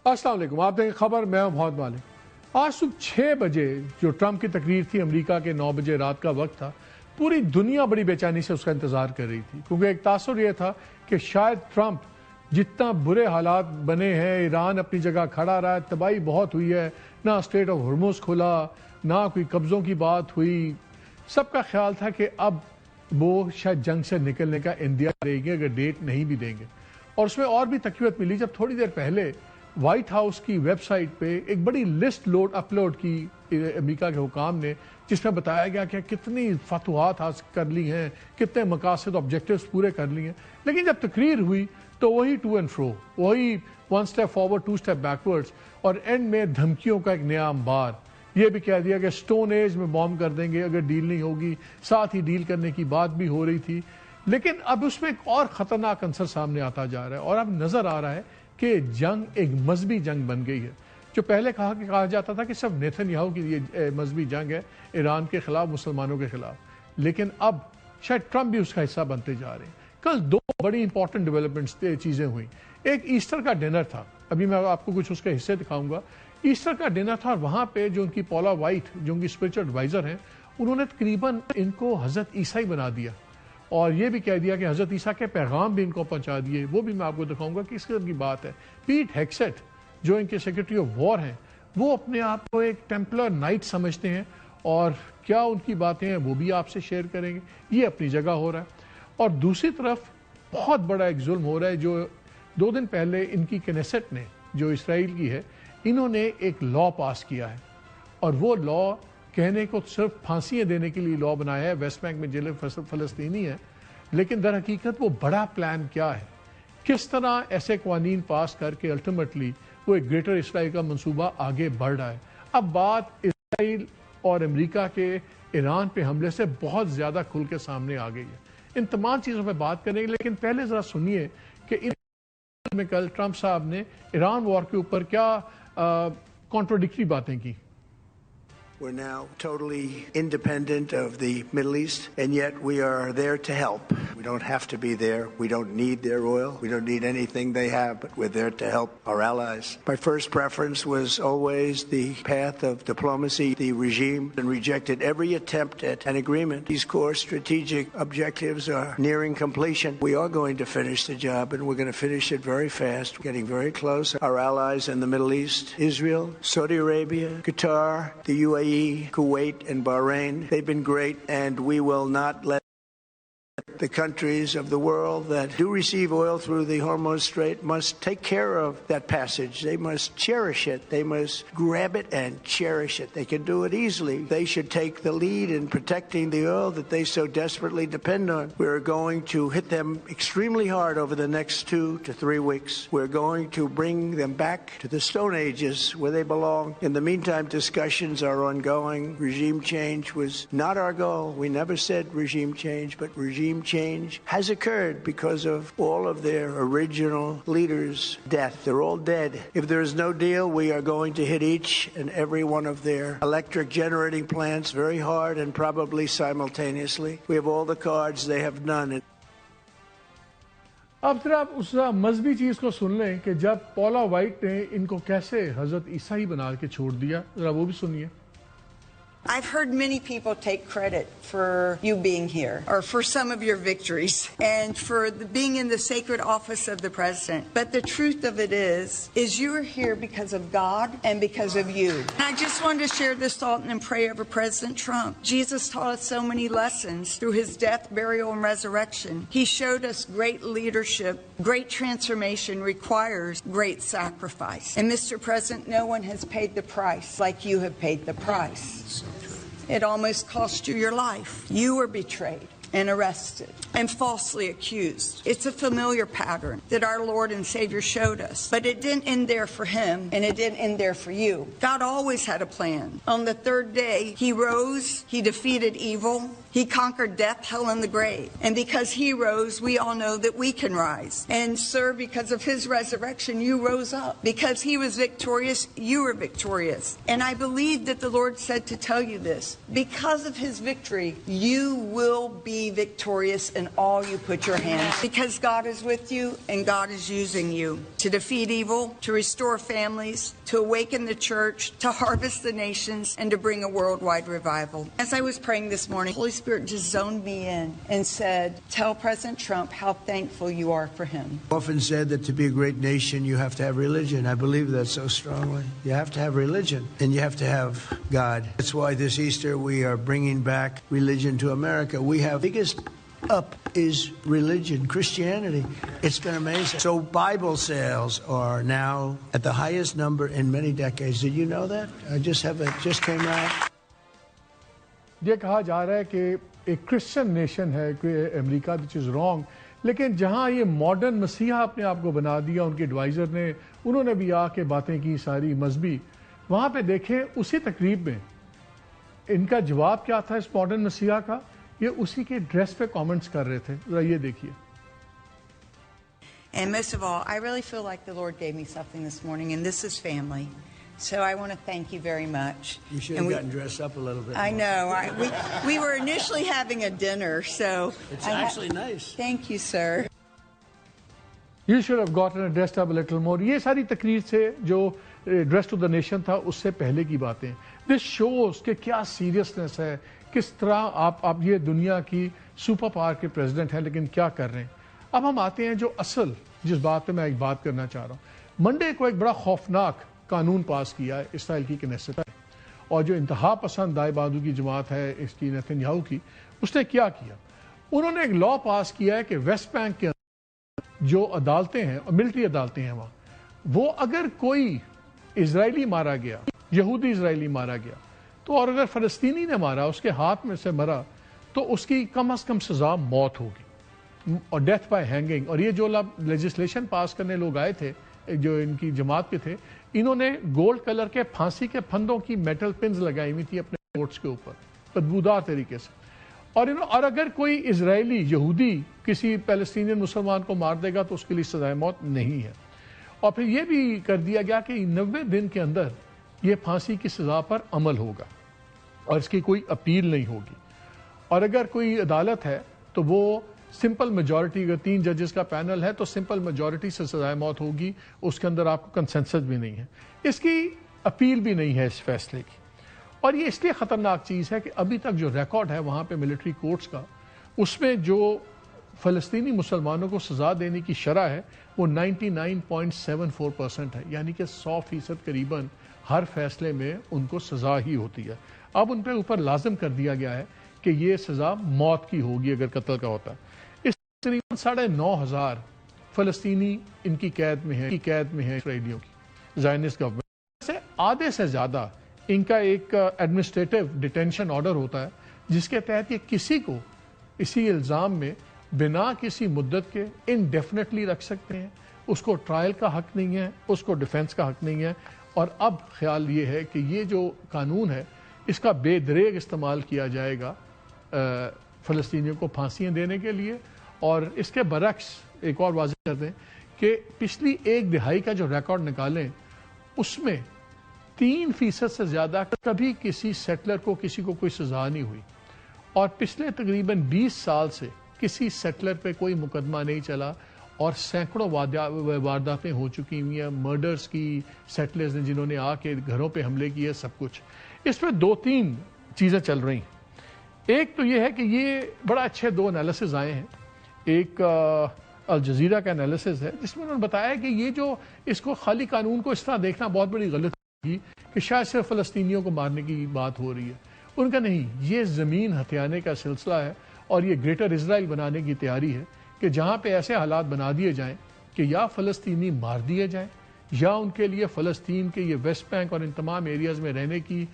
السلام علیکم، آپ دیکھیں خبر، میں ہوں محمد مالک۔ آج صبح 6 بجے جو ٹرمپ کی تقریر تھی، امریکہ کے 9 بجے رات کا وقت تھا، پوری دنیا بڑی بے چینی سے اس کا انتظار کر رہی تھی، کیونکہ ایک تاثر یہ تھا کہ شاید ٹرمپ جتنا برے حالات بنے ہیں، ایران اپنی جگہ کھڑا رہا ہے، تباہی بہت ہوئی ہے، نہ اسٹریٹ آف ہرمز کھلا، نہ کوئی قبضوں کی بات ہوئی، سب کا خیال تھا کہ اب وہ شاید جنگ سے نکلنے کا اندیا دیں گے اگر ڈیٹ نہیں بھی دیں گے۔ اور اس میں اور بھی تقویت ملی جب تھوڑی دیر پہلے وائٹ ہاؤس کی ویب سائٹ پہ ایک بڑی لسٹ اپلوڈ کی امریکہ کے حکام نے، جس میں بتایا گیا کہ کتنی فتوحات حاصل کر لی ہیں، کتنے مقاصد آبجیکٹیوز پورے کر لی ہیں۔ لیکن جب تقریر ہوئی تو وہی ٹو اینڈ فرو، وہی 1 اسٹیپ فارورڈ 2 اسٹیپ بیکورڈز، اور اینڈ میں دھمکیوں کا ایک نیا انبار۔ یہ بھی کہہ دیا کہ سٹون ایج میں بام کر دیں گے اگر ڈیل نہیں ہوگی، ساتھ ہی ڈیل کرنے کی بات بھی ہو رہی تھی۔ لیکن اب اس میں ایک اور خطرناک عنصر سامنے آتا جا رہا ہے، اور اب نظر آ رہا ہے کہ جنگ ایک مذہبی جنگ بن گئی ہے۔ جو پہلے کہا جاتا تھا کہ صرف نیتن یاہو کی یہ مذہبی جنگ ہے ایران کے خلاف، مسلمانوں کے خلاف، لیکن اب شاید ٹرمپ بھی اس کا حصہ بنتے جا رہے ہیں۔ کل 2 بڑی امپورٹنٹ ڈیولپمنٹس چیزیں ہوئیں۔ ایک ایسٹر کا ڈنر تھا، ابھی میں آپ کو کچھ اس کے حصے دکھاؤں گا۔ ایسٹر کا ڈنر تھا، اور وہاں پہ جو ان کی پولا وائٹ، جو ان کی اسپرچل ایڈوائزر ہیں، انہوں نے تقریباً ان کو حضرت عیسیٰ بنا دیا، اور یہ بھی کہہ دیا کہ حضرت عیسیٰ کے پیغام بھی ان کو پہنچا دیے۔ وہ بھی میں آپ کو دکھاؤں گا کہ اس قسم کی بات ہے۔ پیٹ ہیگسیٹ جو ان کے سیکرٹری آف وار ہیں، وہ اپنے آپ کو ایک ٹیمپلر نائٹ سمجھتے ہیں، اور کیا ان کی باتیں ہیں وہ بھی آپ سے شیئر کریں گے۔ یہ اپنی جگہ ہو رہا ہے، اور دوسری طرف بہت بڑا ایک ظلم ہو رہا ہے جو 2 دن پہلے ان کی کنیسٹ نے، جو اسرائیل کی ہے، انہوں نے ایک لا پاس کیا ہے، اور وہ لا کہنے کو صرف پھانسیاں دینے کے لیے لا بنایا ہے، ویسٹ بینک میں جیل فلسطینی ہے، لیکن در حقیقت وہ بڑا پلان کیا ہے، کس طرح ایسے قوانین پاس کر کے الٹیمیٹلی وہ ایک گریٹر اسرائیل کا منصوبہ آگے بڑھ رہا ہے۔ اب بات اسرائیل اور امریکہ کے ایران پہ حملے سے بہت زیادہ کھل کے سامنے آ گئی ہے۔ ان تمام چیزوں پہ بات کریں گے، لیکن پہلے ذرا سنیے کہ میں کل ٹرمپ صاحب نے ایران وار کے اوپر کیا کانٹروڈکٹری باتیں کی۔ We're now totally independent of the Middle East, and yet we are there to help. We don't have to be there. We don't need their oil. We don't need anything they have, but we're there to help our allies. My first preference was always the path of diplomacy. The regime rejected every attempt at an agreement. These core strategic objectives are nearing completion. We are going to finish the job, and we're going to finish it very fast. We're getting very close. Our allies in the Middle East, Israel, Saudi Arabia, Qatar, the UAE, Kuwait and Bahrain, they've been great, and we will not let the countries of the world that do receive oil through the Hormuz Strait must take care of that passage. They must cherish it. They must grab it and cherish it. They can do it easily. They should take the lead in protecting the oil that they so desperately depend on. We're going to hit them extremely hard over the next 2 to 3 weeks. We're going to bring them back to the Stone Ages where they belong. In the meantime, discussions are ongoing. Regime change was not our goal. We never said regime change, but regime change has occurred because of all of their original leaders' death. They're all dead. If there is no deal, we are going to hit each and every one of their electric generating plants very hard and probably simultaneously. We have all the cards. They have none. اب ذرا اس مذہبی چیز کو سن لیں کہ جب پولا white نے ان کو کیسے حضرت عیسیٰ ہی بنا کے چھوڑ دیا، ذرا وہ بھی سنیے۔ I've heard many people take credit for you being here, or for some of your victories, and for being in the sacred office of the president. But the truth of it is you are here because of God and because of you. And I just wanted to share this thought and pray over President Trump. Jesus taught us so many lessons through his death, burial, and resurrection. He showed us great leadership, great transformation requires great sacrifice. And Mr. President, no one has paid the price like you have paid the price. It almost cost you your life. You were betrayed and arrested and falsely accused. It's a familiar pattern that our Lord and Savior showed us. But it didn't end there for him, and it didn't end there for you. God always had a plan. On the 3rd day, he rose, he defeated evil, he conquered death, hell, and the grave. And because he rose, we all know that we can rise. And sir, because of his resurrection, you rose up. Because he was victorious, you were victorious. And I believe that the Lord said to tell you this. Because of his victory, you will be victorious in all you put your hands, because God is with you and God is using you to defeat evil, to restore families, to awaken the church, to harvest the nations, and to bring a worldwide revival. As I was praying this morning, Holy Spirit just zoned me in and said, tell President Trump how thankful you are for him. Often said that to be a great nation, you have to have religion. I believe that so strongly. You have to have religion, and you have to have God. That's why this Easter we are bringing back religion to America. We have biggest up is religion, Christianity. It's been amazing. So Bible sales are now at the highest number in many decades. Did you know that? Just came out. یہ کہا جا رہا ہے کہ ایک Christian nation ہے کہ امریکہ which is wrong، لیکن جہاں یہ ماڈرن مسیحا اپنے آپ کو بنا دیا، ان کے ایڈوائزر نے، انہوں نے بھی آ کے باتیں کی ساری مذہبی، وہاں پہ دیکھیں اسی تقریب میں ان کا جواب کیا تھا اس ماڈرن مسیحا کا، یہ اسی کے ڈریس پہ کامنٹس کر رہے تھے، ذرا یہ دیکھیے. And most of all, I really feel like the Lord gave me something this morning, and this is family. So I want to thank you very much. You should have gotten dressed up a little bit. I know. We were initially having a dinner, so it's actually nice. Thank you, sir. You should have gotten dressed up a little more. یہ ساری تقریر سے جو dress to the nation تھا اس سے پہلے کی باتیں. This shows کہ کیا سیریسنس ہے، کس طرح آپ یہ دنیا کی سپر پاور کے پریزیڈنٹ ہیں لیکن کیا کر رہے ہیں. اب ہم آتے ہیں جو اصل جس بات پہ میں ایک بات کرنا چاہ رہا ہوں. منڈے کو ایک بڑا خوفناک قانون پاس کیا ہے اسرائیل کی کنیسٹ ہے، اور جو انتہا پسند دائیں بازو کی جماعت ہے اس کی نیتن یاہو کی، اس نے کیا کیا، انہوں نے ایک لا پاس کیا ہے کہ ویسٹ بینک کے اندر جو عدالتیں ہیں اور ملٹری عدالتیں ہیں وہاں، وہ اگر کوئی اسرائیلی مارا گیا، یہودی اسرائیلی مارا گیا تو، اور اگر فلسطینی نے مارا، اس کے ہاتھ میں سے مرا، تو اس کی کم از کم سزا موت ہوگی اور ڈیتھ بائی ہینگنگ. اور یہ جو لیجسلیشن پاس کرنے لوگ آئے تھے جو ان کی جماعت کے تھے، انہوں نے گولڈ کلر کے پھانسی کے پھندوں کی میٹل پنز لگائی ہوئی تھی اپنے کوٹس کے اوپر بدبودار طریقے سے. اور اگر کوئی اسرائیلی یہودی کسی پیلسٹینین مسلمان کو مار دے گا تو اس کے لیے سزائے موت نہیں ہے. اور پھر یہ بھی کر دیا گیا کہ 90 دن کے اندر یہ پھانسی کی سزا پر عمل ہوگا اور اس کی کوئی اپیل نہیں ہوگی. اور اگر کوئی عدالت ہے تو وہ سمپل میجورٹی، اگر 3 ججز کا پینل ہے تو سمپل میجورٹی سے سزائے موت ہوگی، اس کے اندر آپ کو کنسنسس بھی نہیں ہے، اس کی اپیل بھی نہیں ہے اس فیصلے کی. اور یہ اس لیے خطرناک چیز ہے کہ ابھی تک جو ریکارڈ ہے وہاں پہ ملٹری کورٹس کا، اس میں جو فلسطینی مسلمانوں کو سزا دینے کی شرح ہے وہ 99.74% ہے، یعنی کہ 100% قریباً ہر فیصلے میں ان کو سزا ہی ہوتی ہے. اب ان پہ اوپر لازم کر دیا گیا ہے کہ یہ سزا موت کی ہوگی اگر قتل کا ہوتا ہے. اس تقریباً 9,500 فلسطینی ان کی قید میں ہیں اسرائیلیوں کی زائنسٹ گورنمنٹ سے. آدھے سے زیادہ ان کا ایک ایڈمنسٹریٹو ڈیٹینشن آرڈر ہوتا ہے جس کے تحت یہ کسی کو اسی الزام میں بنا کسی مدت کے انڈیفینیٹلی رکھ سکتے ہیں. اس کو ٹرائل کا حق نہیں ہے، اس کو ڈیفنس کا حق نہیں ہے. اور اب خیال یہ ہے کہ یہ جو قانون ہے اس کا بے دریغ استعمال کیا جائے گا فلسطینیوں کو پھانسیاں دینے کے لیے. اور اس کے برعکس ایک اور واضح کر دیں کہ پچھلی 1 دہائی کا جو ریکارڈ نکالیں اس میں 3% سے زیادہ کبھی کسی سیٹلر کو کسی کو کوئی سزا نہیں ہوئی. اور پچھلے تقریباً 20 سال سے کسی سیٹلر پہ کوئی مقدمہ نہیں چلا اور سینکڑوں وارداتیں ہو چکی ہوئی ہیں مرڈرز کی، سیٹلرز نے جنہوں نے آ کے گھروں پہ حملے کیے، سب کچھ. اس میں 2-3 چیزیں چل رہی ہیں. ایک تو یہ ہے کہ یہ بڑا اچھے 2 انالیسز آئے ہیں. ایک الجزیرہ کا انالیسز ہے جس میں انہوں نے بتایا کہ یہ جو اس کو خالی قانون کو اس طرح دیکھنا بہت بڑی غلط ہوگی کہ شاید صرف فلسطینیوں کو مارنے کی بات ہو رہی ہے. ان کا نہیں، یہ زمین ہتھیانے کا سلسلہ ہے اور یہ گریٹر اسرائیل بنانے کی تیاری ہے کہ جہاں پہ ایسے حالات بنا دیے جائیں کہ یا فلسطینی مار دیے جائیں یا ان کے لیے فلسطین کے یہ ویسٹ بینک اور ان تمام ایریاز میں رہنے کی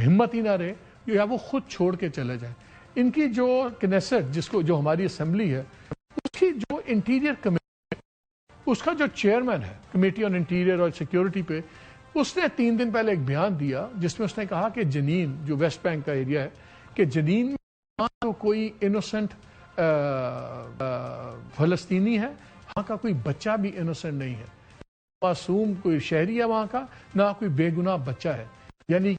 ہمت ہی نہ رہے یا وہ خود چھوڑ کے چلے جائیں. ان کی جو کنیسٹ جو ہماری اسمبلی ہے اس کی جو انٹیریئر کمیٹی، اس کا جو چیئرمین ہے کمیٹی آن انٹیریئر اور سیکیورٹی پہ، اس نے 3 دن پہلے ایک بیان دیا جس میں اس نے کہا کہ جنین جو ویسٹ بینک کا ایریا ہے کہ جنین میں کوئی انوسنٹ فلسطینی ہے، وہاں کا کوئی بچہ بھی انوسنٹ نہیں ہے، معصوم کوئی شہری ہے وہاں کا، نہ کوئی بے گناہ بچہ ہے. یعنی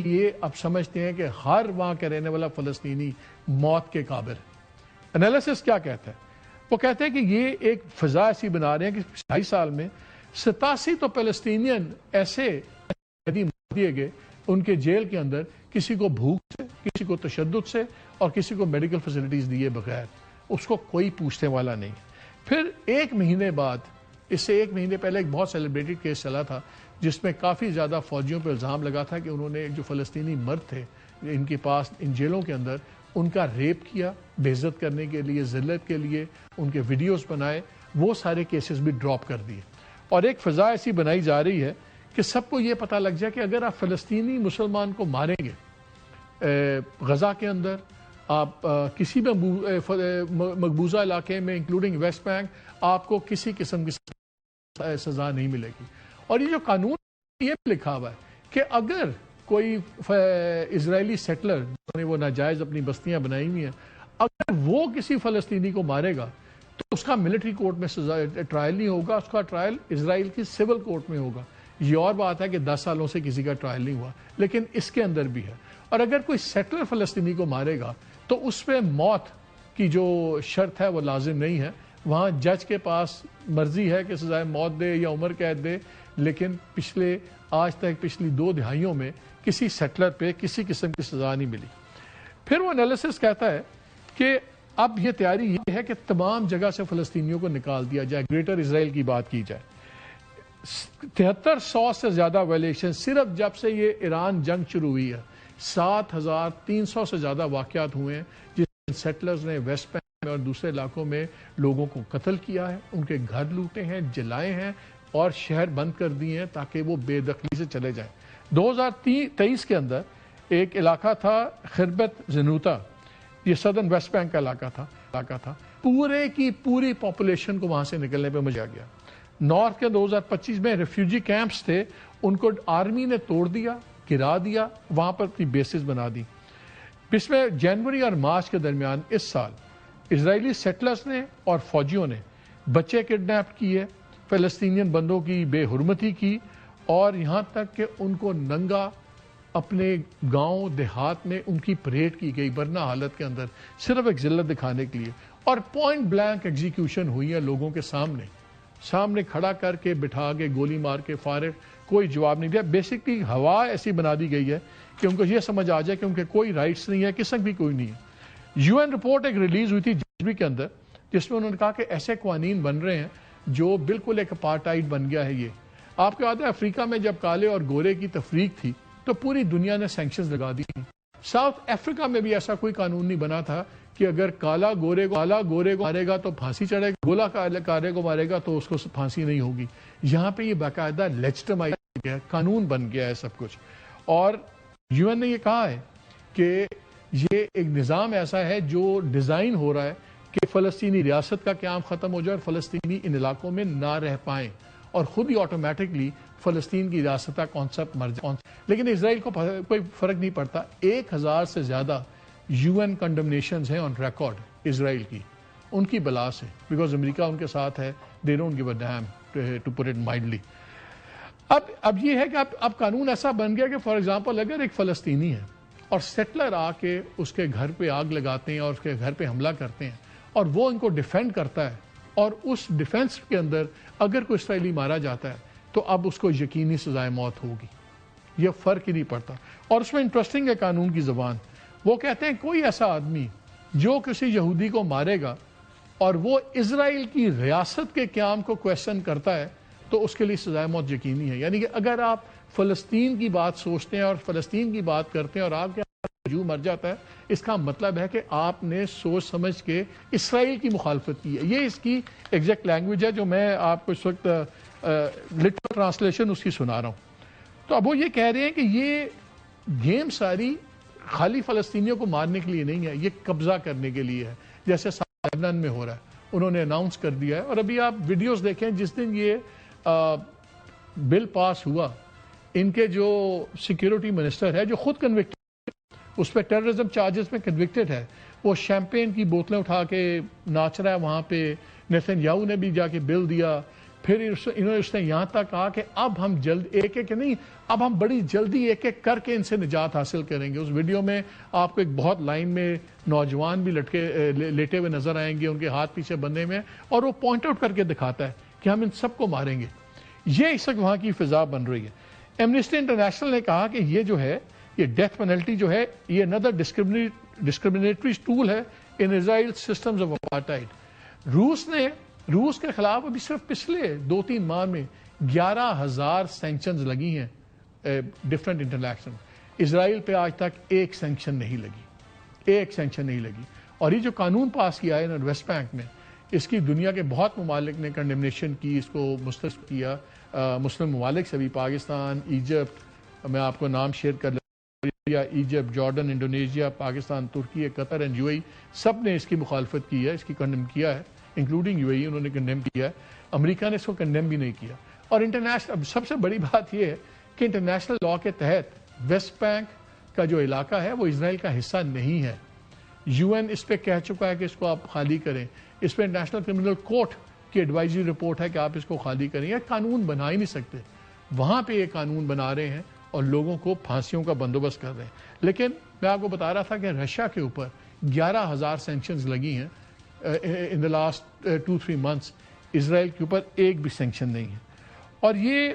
یہ اب سمجھتے ہیں کہ ہر وہاں کے رہنے والا فلسطینی موت کے قابل ہے. انالیسس کیا کہتا ہے؟ وہ کہتے ہیں کہ یہ ایک فضا ایسی بنا رہے ہیں کہ 2.5 سال میں 87 تو فلسطینین ایسے مار دیے گئے ان کے جیل کے اندر، کسی کو بھوک سے، کسی کو تشدد سے، اور کسی کو میڈیکل فیسلٹیز دیے بغیر، اس کو کوئی پوچھنے والا نہیں۔ پھر 1 مہینے بعد، اس سے 1 مہینے پہلے ایک بہت سیلیبریٹڈ کیس چلا تھا جس میں کافی زیادہ فوجیوں پہ الزام لگا تھا کہ انہوں نے جو فلسطینی مرد تھے ان کے پاس ان جیلوں کے اندر، ان کا ریپ کیا بے عزت کرنے کے لیے، ذلت کے لیے، ان کے ویڈیوز بنائے، وہ سارے کیسز بھی ڈراپ کر دیے۔ اور ایک فضا ایسی بنائی جا رہی ہے کہ سب کو یہ پتہ لگ جائے کہ اگر آپ فلسطینی مسلمان کو ماریں گے غزہ کے اندر، آپ کسی بھی مقبوضہ علاقے میں انکلوڈنگ ویسٹ بینک، آپ کو کسی قسم کی سزا نہیں ملے گی۔ اور یہ جو قانون یہ لکھا ہوا ہے کہ اگر کوئی اسرائیلی سیٹلر جنہوں نے وہ ناجائز اپنی بستیاں بنائی ہوئی ہیں، اگر وہ کسی فلسطینی کو مارے گا تو اس کا ملٹری کورٹ میں ٹرائل نہیں ہوگا، اس کا ٹرائل اسرائیل کی سول کورٹ میں ہوگا۔ یہ اور بات ہے کہ 10 سالوں سے کسی کا ٹرائل نہیں ہوا، لیکن اس کے اندر بھی ہے۔ اور اگر کوئی سیٹلر فلسطینی کو مارے گا تو اس پہ موت کی جو شرط ہے وہ لازم نہیں ہے، وہاں جج کے پاس مرضی ہے کہ سزائے موت دے یا عمر قید دے، لیکن آج تک پچھلی 2 دہائیوں میں کسی سیٹلر پہ کسی قسم کی سزا نہیں ملی۔ پھر وہ انالیسس کہتا ہے کہ اب یہ تیاری یہ ہے کہ تمام جگہ سے فلسطینیوں کو نکال دیا جائے، گریٹر اسرائیل کی بات کی جائے۔ 7300 سے زیادہ وائلیشن صرف جب سے یہ ایران جنگ شروع ہوئی ہے، 7300 سے زیادہ واقعات ہوئے ہیں جس میں سیٹلرز نے ویسٹ بینک میں اور دوسرے علاقوں میں لوگوں کو قتل کیا ہے، ان کے گھر لوٹے ہیں، جلائے ہیں اور شہر بند کر دیے ہیں تاکہ وہ بے دخلی سے چلے جائیں۔ 2023 کے اندر ایک علاقہ تھا خربت زنوتا، یہ سدرن ویسٹ بینک کا علاقہ تھا، پورے کی پوری پاپولیشن کو وہاں سے نکلنے پہ مجا گیا۔ نارتھ کے 2025 میں ریفیوجی کیمپس تھے، ان کو آرمی نے توڑ دیا، گرا دیا، وہاں پر اپنی بیسز بنا دی۔ پچھلے جنوری اور مارچ کے درمیان اس سال اسرائیلی سیٹلرز نے اور فوجیوں نے بچے کڈنیپ کیے، فلسطینین بندوں کی بے حرمتی کی، اور یہاں تک کہ ان کو ننگا اپنے گاؤں دیہات میں ان کی پریڈ کی گئی برنا حالت کے اندر، صرف ایک ذلت دکھانے کے لیے، اور پوائنٹ بلینک ایگزیکیوشن ہوئی ہے لوگوں کے سامنے کھڑا کر کے بٹھا کے گولی مار کے فارغ، کوئی جواب نہیں دیا۔ بیسکلی ہوا ایسی بنا دی گئی ہے کہ ان کو یہ سمجھ آ جائے کہ ان کے کوئی رائٹس نہیں ہے، قسم بھی کوئی نہیں ہے۔ یو این رپورٹ ایک ریلیز ہوئی تھی جنوری کے اندر جس میں انہوں نے کہا کہ ایسے قوانین بن رہے ہیں جو بالکل ایک اپارٹائڈ بن گیا ہے۔ یہ آپ کو یاد ہے افریقہ میں جب کالے اور گورے کی تفریق تھی تو پوری دنیا نے سینکشنز لگا دی۔ ساؤتھ افریقہ میں بھی ایسا کوئی قانون نہیں بنا تھا کہ اگر کالا گورے کو مارے گا تو پھانسی چڑھے گا، گولا کالے کو مارے گا تو اس کو پھانسی نہیں ہوگی۔ یہاں پہ یہ باقاعدہ لیجٹمائز گیا ہے، قانون بن گیا ہے سب کچھ۔ اور یو این نے یہ کہا ہے کہ یہ ایک نظام ایسا ہے جو ڈیزائن ہو رہا ہے کہ فلسطینی ریاست کا قیام ختم ہو جائے اور فلسطینی ان علاقوں میں نہ رہ پائیں، اور خود ہی آٹومیٹکلی فلسطین کی ریاست کا کانسیپٹ مر جائے۔ لیکن اسرائیل کو کوئی فرق نہیں پڑتا۔ 1000 سے زیادہ یو این کنڈمنیشنز ہیں آن ریکارڈ اسرائیل کی، ان کی بلا سے، بیکاز امریکہ ان کے ساتھ ہے، they don't give a damn to put it mildly۔ اب یہ ہے کہ اب قانون ایسا بن گیا کہ فار ایگزامپل اگر ایک فلسطینی ہے اور سیٹلر آ کے اس کے گھر پہ آگ لگاتے ہیں اور اس کے گھر پہ حملہ کرتے ہیں اور وہ ان کو ڈیفینڈ کرتا ہے، اور اس ڈیفینس کے اندر اگر کوئی اسرائیلی مارا جاتا ہے تو اب اس کو یقینی سزائے موت ہوگی، یہ فرق ہی نہیں پڑتا۔ اور اس میں انٹرسٹنگ ہے قانون کی زبان، وہ کہتے ہیں کوئی ایسا آدمی جو کسی یہودی کو مارے گا اور وہ اسرائیل کی ریاست کے قیام کو کویسچن کرتا ہے تو اس کے لیے سزائے موت یقینی ہے۔ یعنی کہ اگر آپ فلسطین کی بات سوچتے ہیں اور فلسطین کی بات کرتے ہیں اور آپ کے جو مر جاتا ہے، اس کا مطلب ہے کہ آپ نے سوچ سمجھ کے اسرائیل کی مخالفت کی ہے۔ یہ اس کی ایگزیکٹ لینگویج ہے جو میں آپ کو اس وقت لٹرل ٹرانسلیشن اس کی سنا رہا ہوں۔ تو اب وہ یہ کہہ رہے ہیں کہ یہ گیم ساری خالی فلسطینیوں کو مارنے کے لیے نہیں ہے، یہ قبضہ کرنے کے لیے ہے، جیسے لبنان میں ہو رہا ہے، انہوں نے اناؤنس کر دیا ہے۔ اور ابھی آپ ویڈیوز دیکھیں، جس دن یہ بل پاس ہوا، ان کے جو سیکیورٹی منسٹر ہے جو خود کنوکٹڈ، اس پہ ٹیررزم چارجز میں کنوکٹڈ ہے، وہ شیمپین کی بوتلیں اٹھا کے ناچ رہا ہے وہاں پہ۔ نیتن یاہو نے بھی جا کے بل دیا پھر اس نے یہاں تک کہا کہ اب ہم جلد ایک ایک نہیں، اب ہم بڑی جلدی ایک ایک کر کے ان سے نجات حاصل کریں گے. اس ویڈیو میں آپ کو ایک بہت لائن میں نوجوان بھی لیٹے ہوئے نظر آئیں گے، ان کے ہاتھ پیچھے بندھے میں، اور وہ پوائنٹ آؤٹ کر کے دکھاتا ہے کہ ہم ان سب کو ماریں گے. یہ اس وقت وہاں کی فضا بن رہی ہے. ایمنسٹی انٹرنیشنل نے کہا کہ یہ جو ہے، یہ ڈیتھ پینلٹی جو ہے، یہ another discriminatory ٹول ہے ان اسرائیل سسٹمز آف اپارٹائڈ. روس کے خلاف ابھی صرف پچھلے 2-3 ماہ میں 11,000 سینکشنز لگی ہیں ڈفرینٹ انٹرنیشنل. اسرائیل پہ آج تک ایک سینکشن نہیں لگی. اور یہ جو قانون پاس کیا ہے ویسٹ بینک میں، اس کی دنیا کے بہت ممالک نے کنڈمنیشن کی، اس کو مسترد کیا. مسلم ممالک سے بھی، پاکستان، ایجپٹ، میں آپ کو نام شیئر کر لیا، ایجپٹ، جارڈن، انڈونیشیا، پاکستان، ترکی، قطر اینڈ UAE، سب نے اس کی مخالفت کی ہے، اس کی کنڈم کیا ہے، انکلوڈنگ UAE انہوں نے کنڈیم کیا ہے. امریکہ نے اس کو کنڈیم بھی نہیں کیا. اور انٹرنیشنل سب سے بڑی بات یہ ہے کہ انٹرنیشنل لا کے تحت ویسٹ بینک کا جو علاقہ ہے وہ اسرائیل کا حصہ نہیں ہے. UN اس پہ کہہ چکا ہے کہ اس کو آپ خالی کریں. اس پہ انٹرنیشنل کرمنل کورٹ کی ایڈوائزری رپورٹ ہے کہ آپ اس کو خالی کریں. یہ قانون بنا ہی نہیں سکتے. وہاں پہ یہ قانون بنا رہے ہیں اور لوگوں کو پھانسیوں کا بندوبست کر رہے ہیں. لیکن میں آپ کو بتا رہا تھا کہ رشیا کے اوپر 11,000 سینکشنز لگی ہیں ان دا لاسٹ 2-3 months. اسرائیل کے اوپر ایک بھی سینکشن نہیں ہے. اور یہ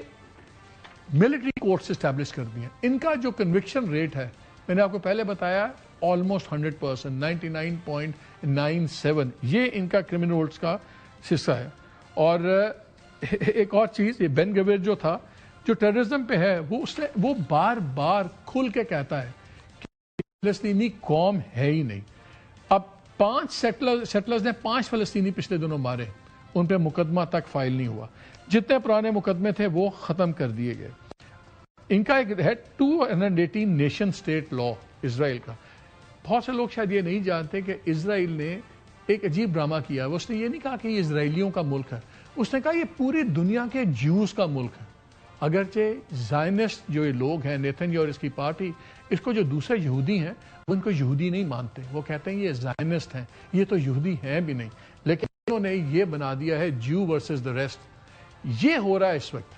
ملٹری کورٹس اسٹیبلش کر دی ہیں. ان کا جو کنوکشن ریٹ ہے، میں نے آپ کو پہلے بتایا، آلموسٹ 100%، 99.97. یہ ان کا کرمنلز کا حصہ ہے. اور ایک اور چیز، یہ بین گویر جو تھا، جو ٹیررزم پہ ہے، وہ بار بار کھل کے کہتا ہے کہ فلسطینی قوم ہے ہی نہیں. اب 5 سیٹلرز نے 5 فلسطینی پچھلے دنوں مارے، ان پہ مقدمہ تک فائل نہیں ہوا. جتنے پرانے مقدمے تھے وہ ختم کر دیے گئے. ان کا ایک ہے 218 نیشن سٹیٹ لا اسرائیل کا. بہت سے لوگ شاید یہ نہیں جانتے کہ اسرائیل نے ایک عجیب ڈرامہ کیا ہے. اس نے یہ نہیں کہا کہ یہ اسرائیلیوں کا ملک ہے، اس نے کہا یہ پوری دنیا کے جیوز کا ملک ہے. اگرچہ زائنسٹ جو یہ لوگ ہیں، نیتن اور اس کی پارٹی، اس کو جو دوسرے یہودی ہیں وہ ان کو یہودی نہیں مانتے. وہ کہتے ہیں یہ زائنسٹ ہیں، یہ تو یہودی ہیں بھی نہیں. لیکن انہوں نے یہ بنا دیا ہے جیو ورسز دا ریسٹ. یہ ہو رہا ہے اس وقت.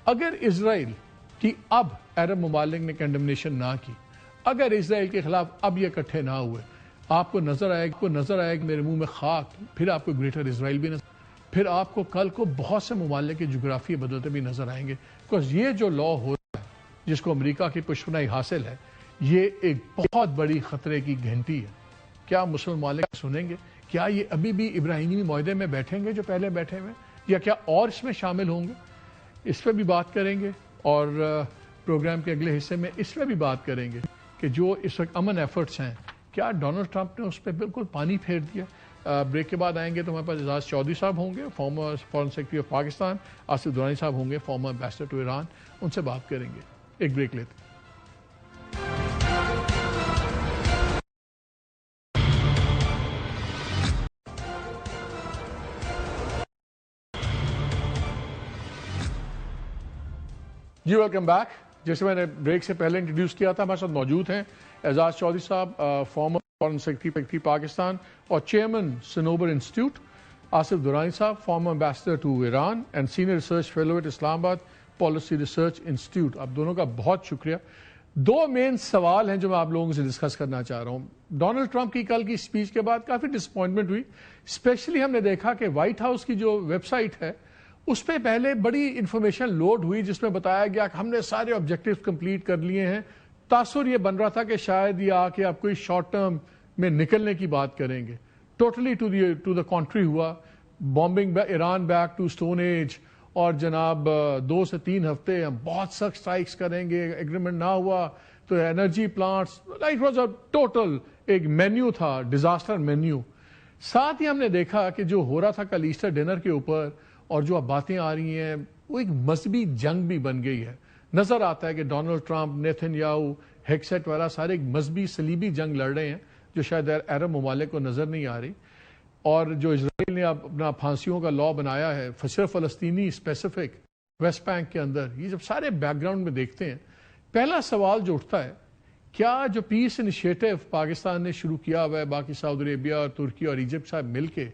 اگر اسرائیل کی اب عرب ممالک نے کنڈمنیشن نہ کی، اگر اسرائیل کے خلاف اب یہ اکٹھے نہ ہوئے، آپ کو نظر آئے کہ میرے منہ میں خاک، پھر آپ کو گریٹر اسرائیل بھی نظر، پھر آپ کو کل کو بہت سے ممالک کے جغرافی بدلتے بھی نظر آئیں گے. بیکاز یہ جو لا ہو رہا ہے، جس کو امریکہ کی پشپنائی حاصل ہے، یہ ایک بہت بڑی خطرے کی گھنٹی ہے. کیا مسلم ممالک سنیں گے؟ کیا یہ ابھی بھی ابراہیمی معاہدے میں بیٹھیں گے جو پہلے بیٹھے ہوئے، یا کیا اور اس میں شامل ہوں گے؟ اس پہ بھی بات کریں گے. اور پروگرام کے اگلے حصے میں اس پہ بھی بات کریں گے کہ جو اس وقت امن ایفرٹس ہیں، کیا ڈونلڈ ٹرمپ نے اس پہ بالکل پانی پھیر دیا؟ بریک کے بعد آئیں گے تو ہمارے پاس اعزاز چودھری صاحب ہوں گے، former foreign secretary of Pakistan. Asif Durrani صاحب ہوں گے، فارمر ایمبیسڈر ٹو ایران. ان سے بات کریں گے. ایک بریک لیتے ہیں. جی ویلکم بیک. جیسے میں نے بریک سے پہلے انٹروڈیوس کیا تھا، ہمارے ساتھ موجود ہیں اعزاز چودھری صاحب، فارمر فارن سیکرٹری پاکستان اور چیئرمین صنوبر انسٹیٹیوٹ. آصف درانی صاحب، former ambassador to Iran and senior research fellow at Islamabad policy research institute. آپ دونوں کا بہت شکریہ. 2 مین سوال ہیں جو میں آپ لوگوں سے ڈسکس کرنا چاہ رہا ہوں. ڈونلڈ ٹرمپ کی کل کی اسپیچ کے بعد کافی ڈسپوائنٹمنٹ ہوئی. اسپیشلی ہم نے دیکھا کہ وائٹ ہاؤس کی جو ویب سائٹ ہے اس پہ پہلے بڑی انفارمیشن لوڈ ہوئی جس میں بتایا گیا کہ ہم نے سارے آبجیکٹیوز کمپلیٹ کر لیے ہیں. تاثر یہ بن رہا تھا کہ شاید یہ آ کے آپ کوئی شارٹ ٹرم میں نکلنے کی بات کریں گے. ٹوٹلی ٹو دا کانٹری ہوا. Bombing Iran back to stone age, اور جناب 2 سے 3 ہفتے ہم بہت سخت اسٹرائکس کریں گے، ایگریمنٹ نہ ہوا تو energy plants. It was a total ایک مینیو تھا، ڈیزاسٹر مینیو. ساتھ ہی ہم نے دیکھا کہ جو ہو رہا تھا کل ایسٹر ڈنر کے اوپر اور جو اب باتیں آ رہی ہیں وہ ایک مذہبی جنگ بھی بن گئی ہے. نظر آتا ہے کہ ڈونلڈ ٹرمپ، نیتن یاہو، ہیکسیٹ والا سارے ایک مذہبی صلیبی جنگ لڑ رہے ہیں جو شاید عرب ممالک کو نظر نہیں آ رہی. اور جو اسرائیل نے اب اپنا پھانسیوں کا لا بنایا ہے، صرف فلسطینی اسپیسیفک ویسٹ بینک کے اندر، یہ جب سارے بیک گراؤنڈ میں دیکھتے ہیں، پہلا سوال جو اٹھتا ہے، کیا جو پیس انیشیٹو پاکستان نے شروع کیا ہوا ہے، باقی سعودی عربیہ اور ترکی اور ایجپٹ صاحب مل کے،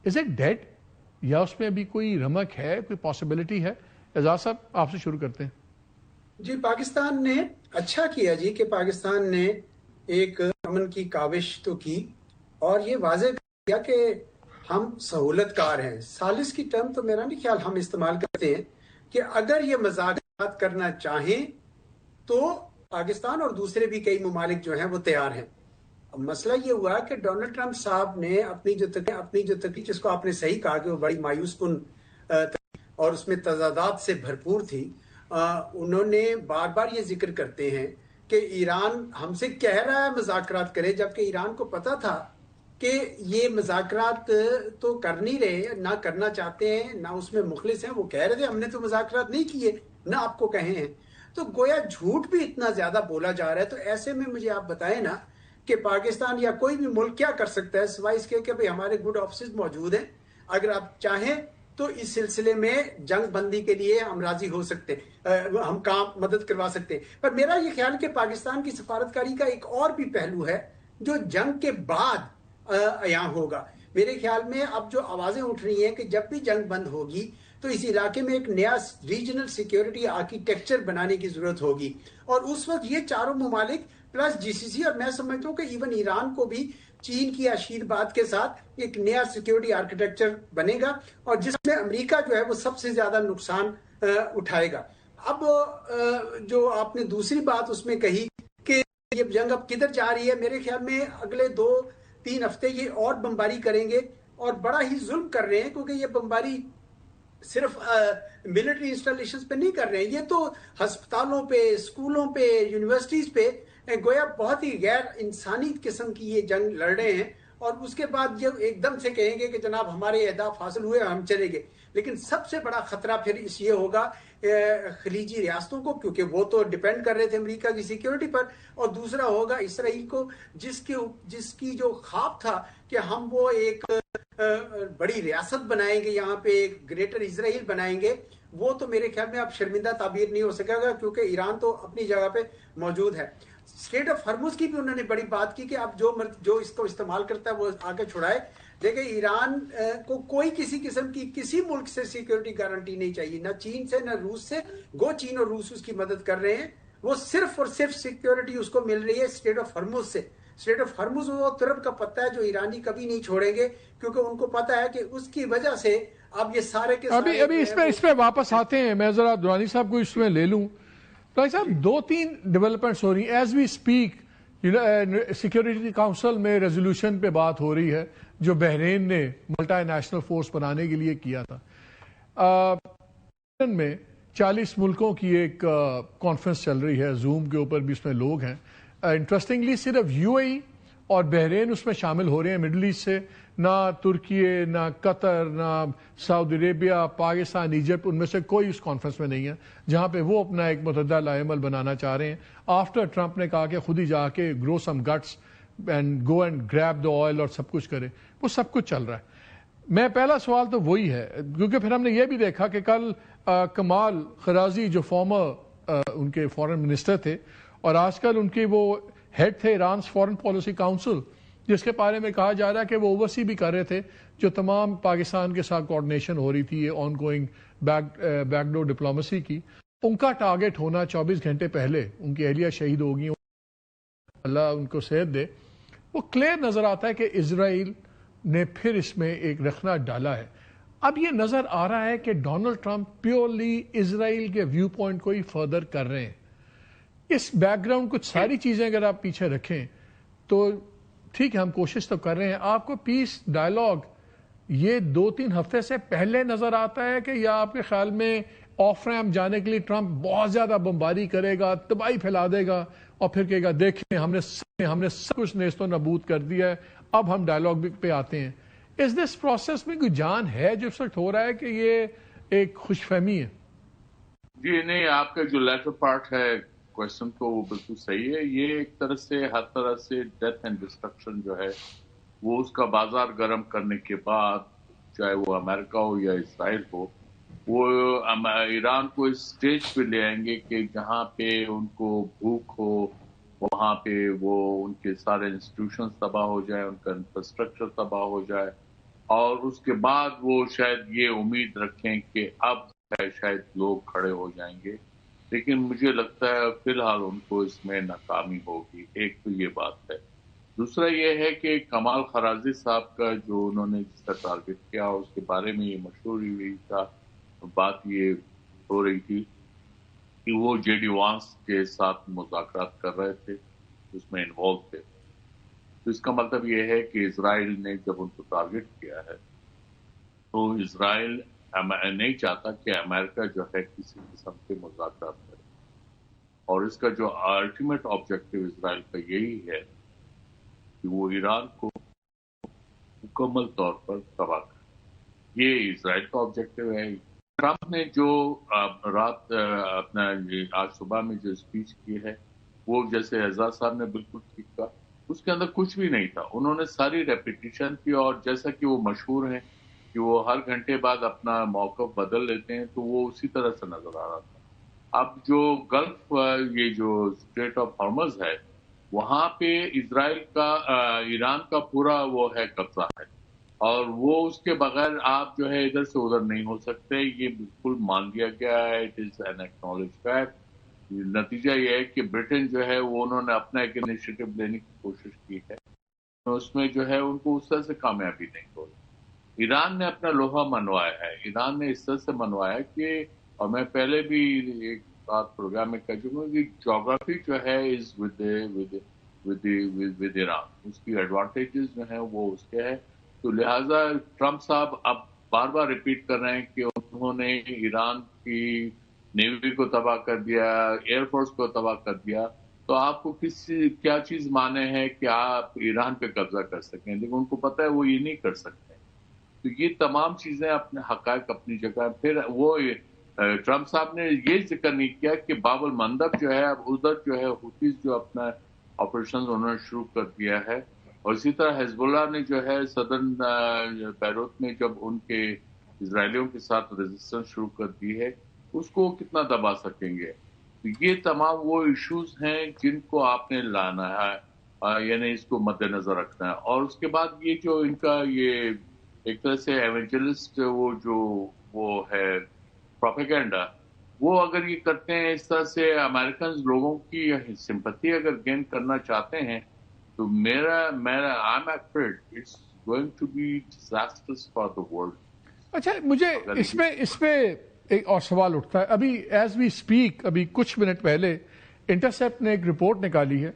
از اٹ ڈیڈ؟ یا اس میں ابھی کوئی رمق ہے, کوئی پاسبلٹی ہے؟ اعجاز صاحب آپ سے شروع کرتے ہیں. جی پاکستان نے اچھا کیا جی کہ پاکستان نے ایک امن کی کاوش تو کی اور یہ واضح کیا کہ ہم سہولت کار ہیں. سالس کی ٹرم تو میرا نہیں خیال ہم استعمال کرتے ہیں کہ اگر یہ مذاکرات کرنا چاہیں تو پاکستان اور دوسرے بھی کئی ممالک جو ہیں وہ تیار ہیں. مسئلہ یہ ہوا کہ ڈونلڈ ٹرمپ صاحب نے اپنی جو تقریر جس کو آپ نے صحیح کہا کہ وہ بڑی مایوس کن اور اس میں تضادات سے بھرپور تھی, انہوں نے بار بار یہ ذکر کرتے ہیں کہ ایران ہم سے کہہ رہا ہے مذاکرات کرے, جبکہ ایران کو پتا تھا کہ یہ مذاکرات تو کر نہیں رہے, نہ کرنا چاہتے ہیں, نہ اس میں مخلص ہیں. وہ کہہ رہے تھے ہم نے تو مذاکرات نہیں کیے, نہ آپ کو کہے ہیں. تو گویا جھوٹ بھی اتنا زیادہ بولا جا رہا ہے. تو ایسے میں مجھے آپ بتائیں نا کہ پاکستان یا کوئی بھی ملک کیا کر سکتا ہے سوائے اس کے کہ بھئی ہمارے گڈ آفیسز موجود ہیں, اگر آپ چاہیں تو اس سلسلے میں جنگ بندی کے لیے ہم راضی ہو سکتے ہیں, ہم کام مدد کروا سکتے ہیں. پر میرا یہ خیال کہ پاکستان کی سفارتکاری کا ایک اور بھی پہلو ہے جو جنگ کے بعد عیاں ہوگا. میرے خیال میں اب جو آوازیں اٹھ رہی ہیں کہ جب بھی جنگ بند ہوگی تو اس علاقے میں ایک نیا ریجنل سیکیورٹی آرکیٹیکچر بنانے کی ضرورت ہوگی, اور اس وقت یہ چاروں ممالک پلس جی سی سی, اور میں سمجھتا ہوں کہ ایون ایران کو بھی چین کی آشیرواد کے ساتھ ایک نیا سیکیورٹی آرکیٹیکچر بنے گا, اور جس میں امریکہ جو ہے وہ سب سے زیادہ نقصان اٹھائے گا. اب جو آپ نے دوسری بات اس میں کہی کہ یہ جنگ اب کدھر جا رہی ہے, میرے خیال میں اگلے 2-3 ہفتے یہ اور بمباری کریں گے, اور بڑا ہی ظلم کر رہے ہیں کیونکہ یہ بمباری صرف ملٹری انسٹالیشنز پہ نہیں کر رہے ہیں, یہ تو ہسپتالوں پہ, اسکولوں پہ, یونیورسٹیز پہ گویا بہت ہی غیر انسانی قسم کی یہ جنگ لڑ رہے ہیں. اور اس کے بعد جب ایک دم سے کہیں گے کہ جناب ہمارے اہداف حاصل ہوئے ہم چلے گئے, لیکن سب سے بڑا خطرہ پھر اس یہ ہوگا خلیجی ریاستوں کو, کیونکہ وہ تو ڈیپینڈ کر رہے تھے امریکہ کی سیکیورٹی پر, اور دوسرا ہوگا اسرائیل کو جس کی جو خواب تھا کہ ہم وہ ایک بڑی ریاست بنائیں گے, یہاں پہ ایک گریٹر اسرائیل بنائیں گے, وہ تو میرے خیال میں اب شرمندہ تعبیر نہیں ہو سکے گا, کیونکہ ایران تو اپنی جگہ پہ موجود ہے. اسٹریٹ آف ہرمز کی بھی انہوں نے بڑی بات کی کہ اب جو اس کو استعمال کرتا ہے وہ آگے چھڑائے. دیکھیں ایران کو کوئی کسی قسم کی کسی ملک سے سیکیورٹی گارنٹی نہیں چاہیے, نہ چین سے نہ روس سے. گو چین اور روس اس کی مدد کر رہے ہیں, وہ صرف اور صرف سیکیورٹی اس کو مل رہی ہے اسٹریٹ آف ہرمز سے. اسٹریٹ آف ہرمز وہ ترب کا پتہ ہے جو ایرانی کبھی نہیں چھوڑیں گے, کیونکہ ان کو پتہ ہے کہ اس کی وجہ سے اب یہ سارے کے ابھی اس پہ واپس آتے ہیں. میں ذرا دورانی صاحب کو اس میں لے لوں. ڈاکٹر صاحب 2-3 ڈیولپمنٹس ہو رہی ہیں as we speak. Security council میں ریزولوشن پہ بات ہو رہی ہے جو بحرین نے ملٹی نیشنل فورس بنانے کے لیے کیا تھا. میں 40 ملکوں کی ایک کانفرنس چل رہی ہے, زوم کے اوپر بھی اس میں لوگ ہیں. انٹرسٹنگلی صرف یو اے ای اور بحرین اس میں شامل ہو رہے ہیں مڈل ایسٹ سے, نہ ترکی, نہ قطر, نہ سعودی عربیہ, پاکستان, ایجپٹ, ان میں سے کوئی اس کانفرنس میں نہیں ہے جہاں پہ وہ اپنا ایک متحدہ لائحہ عمل بنانا چاہ رہے ہیں. آفٹر ٹرمپ نے کہا کہ خود ہی جا کے grow some guts and go and grab the oil اور سب کچھ کرے, وہ سب کچھ چل رہا ہے. میں پہلا سوال تو وہی ہے, کیونکہ پھر ہم نے یہ بھی دیکھا کہ کل کمال خرازی جو فارمر ان کے فارن منسٹر تھے اور آج کل ان کے وہ ہیڈ تھے ایرانس فارن پالیسی کاؤنسل, جس کے بارے میں کہا جا رہا ہے کہ وہ اوورسی بھی کر رہے تھے جو تمام پاکستان کے ساتھ کوآرڈینیشن ہو رہی تھی یہ on going back door diplomacy کی, ان کا ٹارگٹ ہونا 24 گھنٹے پہلے ان کی اہلیہ شہید ہوگی, اللہ ان کو صحت دے. وہ کلیئر نظر آتا ہے کہ اسرائیل نے پھر اس میں ایک رخنا ڈالا ہے. اب یہ نظر آ رہا ہے کہ ڈونلڈ ٹرمپ پیورلی اسرائیل کے ویو پوائنٹ کو ہی فردر کر رہے ہیں. اس بیک گراؤنڈ کچھ ساری چیزیں اگر آپ پیچھے رکھیں تو ٹھیک ہے, ہم کوشش تو کر رہے ہیں. آپ کو پیس ڈائلاگ یہ 2-3 ہفتے سے پہلے نظر آتا ہے کہ یا آپ کے خیال میں آف ریمپ جانے کے لیے ٹرمپ بہت زیادہ بمباری کرے گا, تباہی پھیلا دے گا اور پھر کہے گا دیکھیں ہم نے سب کچھ نیست و نابود کر دیا ہے, اب ہم ڈائلاگ پہ آتے ہیں. اس دس پروسیس میں کوئی جان ہے جو اس وقت ہو رہا ہے کہ یہ ایک خوش فہمی ہے؟ جی نہیں, آپ کا جو لیٹر پارٹ ہے کوشچن تو وہ بالکل صحیح ہے. یہ ایک طرح سے ہر طرح سے ڈیتھ اینڈ ڈسٹرکشن جو ہے وہ اس کا بازار گرم کرنے کے بعد, چاہے وہ امریکہ ہو یا اسرائیل ہو, وہ ایران کو اس سٹیج پہ لے آئیں گے کہ جہاں پہ ان کو بھوک ہو وہاں پہ وہ ان کے سارے انسٹیٹیوشنز تباہ ہو جائیں, ان کا انفراسٹرکچر تباہ ہو جائے, اور اس کے بعد وہ شاید یہ امید رکھیں کہ اب شاید لوگ کھڑے ہو جائیں گے، لیکن مجھے لگتا ہے فی الحال ان کو اس میں ناکامی ہوگی. ایک تو یہ بات ہے. دوسرا یہ ہے کہ کمال خرازی صاحب کا جو انہوں نے جس کا ٹارگٹ کیا اس کے بارے میں یہ مشہور ہوئی تھا، بات یہ ہو رہی تھی کہ وہ جے ڈی وانس کے ساتھ مذاکرات کر رہے تھے، اس میں انوالو تھے. تو اس کا مطلب یہ ہے کہ اسرائیل نے جب ان کو ٹارگٹ کیا ہے تو اسرائیل نہیں چاہتا کہ امریکہ جو ہے کسی قسم کے مذاکرات کرے، اور اس کا جو الٹیمیٹ آبجیکٹو اسرائیل کا یہی ہے کہ وہ ایران کو مکمل طور پر تباہ کرے. یہ اسرائیل کا آبجیکٹو ہے. ٹرمپ نے جو رات اپنا آج صبح میں جو اسپیچ کی ہے وہ جیسے اعزاز صاحب نے بالکل ٹھیک کہا، اس کے اندر کچھ بھی نہیں تھا. انہوں نے ساری ریپیٹیشن کی، اور جیسا کہ وہ مشہور ہیں کہ وہ ہر گھنٹے بعد اپنا موقف بدل لیتے ہیں، تو وہ اسی طرح سے نظر آ رہا تھا. اب جو گلف یہ جو اسٹریٹ آف ہارمز ہے وہاں پہ اسرائیل کا ایران کا پورا وہ ہے قبضہ ہے، اور وہ اس کے بغیر آپ جو ہے ادھر سے ادھر نہیں ہو سکتے. یہ بالکل مان لیا گیا ہے. It is an acknowledge fact. نتیجہ یہ ہے کہ برٹن جو ہے وہ انہوں نے اپنا ایک انیشیٹو لینے کی کوشش کی ہے، تو اس میں جو ہے ان کو اس طرح سے کامیابی نہیں ہوئی. ایران نے اپنا لوہا منوایا ہے. ایران نے اس طرح سے منوایا کہ، اور میں پہلے بھی ایک بات پروگرام میں کہہ چکا ہوں کہ جغرافی جو ہے از ود ایران، اس کی ایڈوانٹیجز جو ہیں وہ اس کے ہے. تو لہٰذا ٹرمپ صاحب اب بار بار ریپیٹ کر رہے ہیں کہ انہوں نے ایران کی نیوی کو تباہ کر دیا، ایئر فورس کو تباہ کر دیا. تو آپ کو کیا چیز مانے ہے کہ آپ ایران پہ قبضہ کر سکیں، لیکن ان کو پتہ ہے وہ یہ نہیں کر سکتے. تو یہ تمام چیزیں اپنے حقائق اپنی جگہ. پھر وہ ٹرمپ صاحب نے یہ ذکر نہیں کیا کہ باب المندب جو ہے اب ادھر جو ہے حوثیز جو اپنا آپریشن انہوں نے شروع کر دیا ہے، اور اسی طرح حزب اللہ نے جو ہے صدرن بیروت میں جب ان کے اسرائیلیوں کے ساتھ ریزسٹنس شروع کر دی ہے، اس کو کتنا دبا سکیں گے. یہ تمام وہ ایشوز ہیں جن کو آپ نے لانا ہے، یعنی اس کو مد نظر رکھنا ہے. اور اس کے بعد یہ جو ان کا یہ ایک طرح سے ایونجلسٹ وہ ہے پروپیگنڈا، وہ اگر یہ کرتے ہیں اس طرح سے امریکنز لوگوں کی سمپتھی اگر گین کرنا چاہتے ہیں، تو میرا I'm afraid it's going to be disastrous for the world. اچھا، مجھے اس پہ ایک اور سوال اٹھتا ہے. ابھی ایز وی اسپیک، ابھی کچھ منٹ پہلے انٹرسیپٹ نے ایک رپورٹ نکالی ہے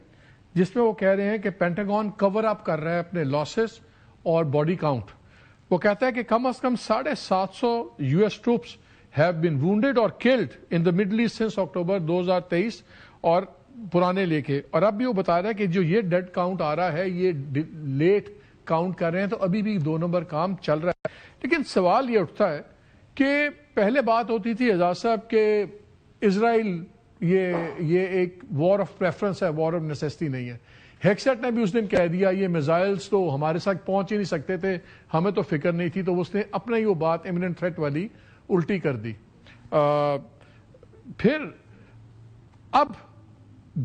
جس میں وہ کہہ رہے ہیں کہ پینٹاگون کور اپ کر رہا ہے اپنے لاسز اور باڈی کاؤنٹ. وہ کہتا ہے کہ کم از کم 750 US troops have been wounded اور killed in the Middle East since October 2023 اور پرانے لے کے. اور اب بھی وہ بتا رہا ہے کہ جو یہ ڈیڈ کاؤنٹ آ رہا ہے یہ لیٹ کاؤنٹ کر رہے ہیں، تو ابھی بھی 2 نمبر کام چل رہا ہے. لیکن سوال یہ اٹھتا ہے کہ پہلے بات ہوتی تھی اعزاز صاحب کہ اسرائیل یہ ایک وار آف پریفرنس ہے، وار آف نیسیسٹی نہیں ہے. ہیکسٹ نے بھی اس دن کہہ دیا یہ میزائلز تو ہمارے ساتھ پہنچ ہی نہیں سکتے تھے، ہمیں تو فکر نہیں تھی. تو اس نے اپنا ہی وہ بات امیوننٹ تھریٹ والی الٹی کر دی. پھر اب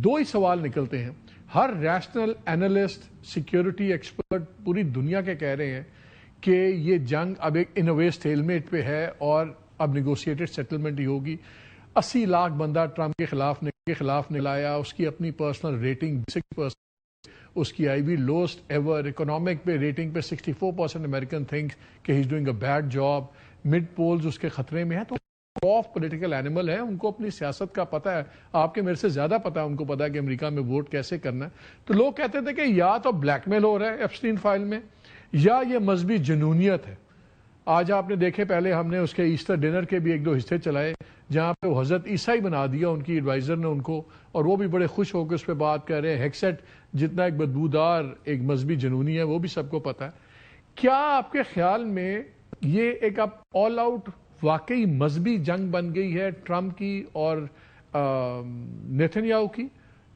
2 ہی سوال نکلتے ہیں. ہر ریشنل اینالسٹ، سیکیورٹی ایکسپرٹ پوری دنیا کے کہہ رہے ہیں کہ یہ جنگ اب ایک انوے اسٹیلمیٹ پہ ہے اور اب نیگوشیٹڈ سیٹلمنٹ ہی ہوگی. 80 لاکھ بندہ ٹرمپ کے خلاف نکلایا. اس کی اپنی پرسنل ریٹنگ اس کی I've lowest ever. Economic پہ ریٹنگ پہ 64% امریکن تھنک کہ he is doing a bad job. Mid polls اس کے خطرے میں ہیں. تو آف پولیٹیکل اینیمل ہے، ان کو اپنی سیاست کا پتہ ہے. آپ کے میرے سے زیادہ پتہ ہے ان کو پتہ ہے کہ امریکہ میں ووٹ کیسے کرنا ہے. تو لوگ کہتے تھے کہ یا تو بلیک میل ہو رہا ہے ایپسٹین فائل میں، یا یہ مذہبی جنونیت ہے. آج آپ نے دیکھے، پہلے ہم نے اس کے ایسٹر ڈنر کے بھی 1-2 حصے چلائے جہاں پہ وہ حضرت عیسیٰ بنا دیا ان کی ایڈوائزر نے ان کو، اور وہ بھی بڑے خوش ہو کے اس پہ بات کر رہے ہیں. ہیکسٹ جتنا ایک بدبودار ایک مذہبی جنونی ہے وہ بھی سب کو پتہ ہے. کیا آپ کے خیال میں یہ ایک اب آل آؤٹ واقعی مذہبی جنگ بن گئی ہے ٹرمپ کی اور نیتن یاہو کی،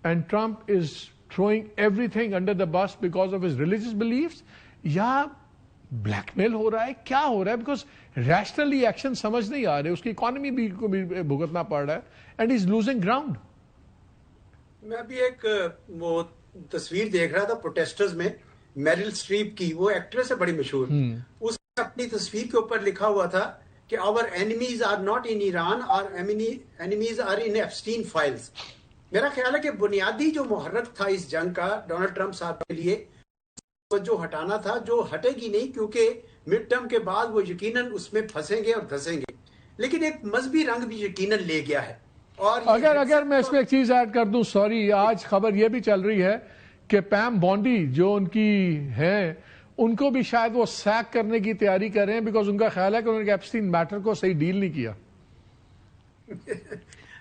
and Trump is throwing everything under the bus because of his religious beliefs، یا بلیک میل ہو رہا ہے؟ کیا ہو رہا ہے؟ بیکاز ریشنلی ایکشن سمجھ نہیں آ رہے. اس کی اکانومی بھی کو بھی بھگتنا پڑ رہا ہے اینڈ از لوزنگ گراؤنڈ. میں ابھی ایک وہ تصویر دیکھ رہا تھا پروٹیسٹرز میں، میرل اسٹریپ کی، وہ ایکٹریس ہے بڑی مشہور. اس اپنی تصویر کے اوپر لکھا ہوا تھا کہ our enemies are not in Iran, our enemies are in Epstein files. میرا خیال ہے کہ بنیادی جو محرک تھا اس جنگ کا ڈونلڈ ٹرمپ صاحب کے لیے جو ہٹانا تھا، جو ہٹے گی نہیں، کیونکہ مڈ ٹرم کے بعد وہ یقیناً اس میں پھنسیں گے اور دھسیں گے، لیکن ایک مذہبی رنگ بھی یقیناً لے گیا ہے. اور اگر میں اس میں ایک چیز ایڈ کر دوں، سوری، آج خبر یہ بھی چل رہی ہے کہ پیم بونڈی جو ان کی ہیں ان کو بھی شاید وہ سیک کرنے کی تیاری کر رہے ہیں، بیکاز ان کا خیال ہے کہ انہوں نے ایپسٹین میٹر کو صحیح ڈیل نہیں کیا.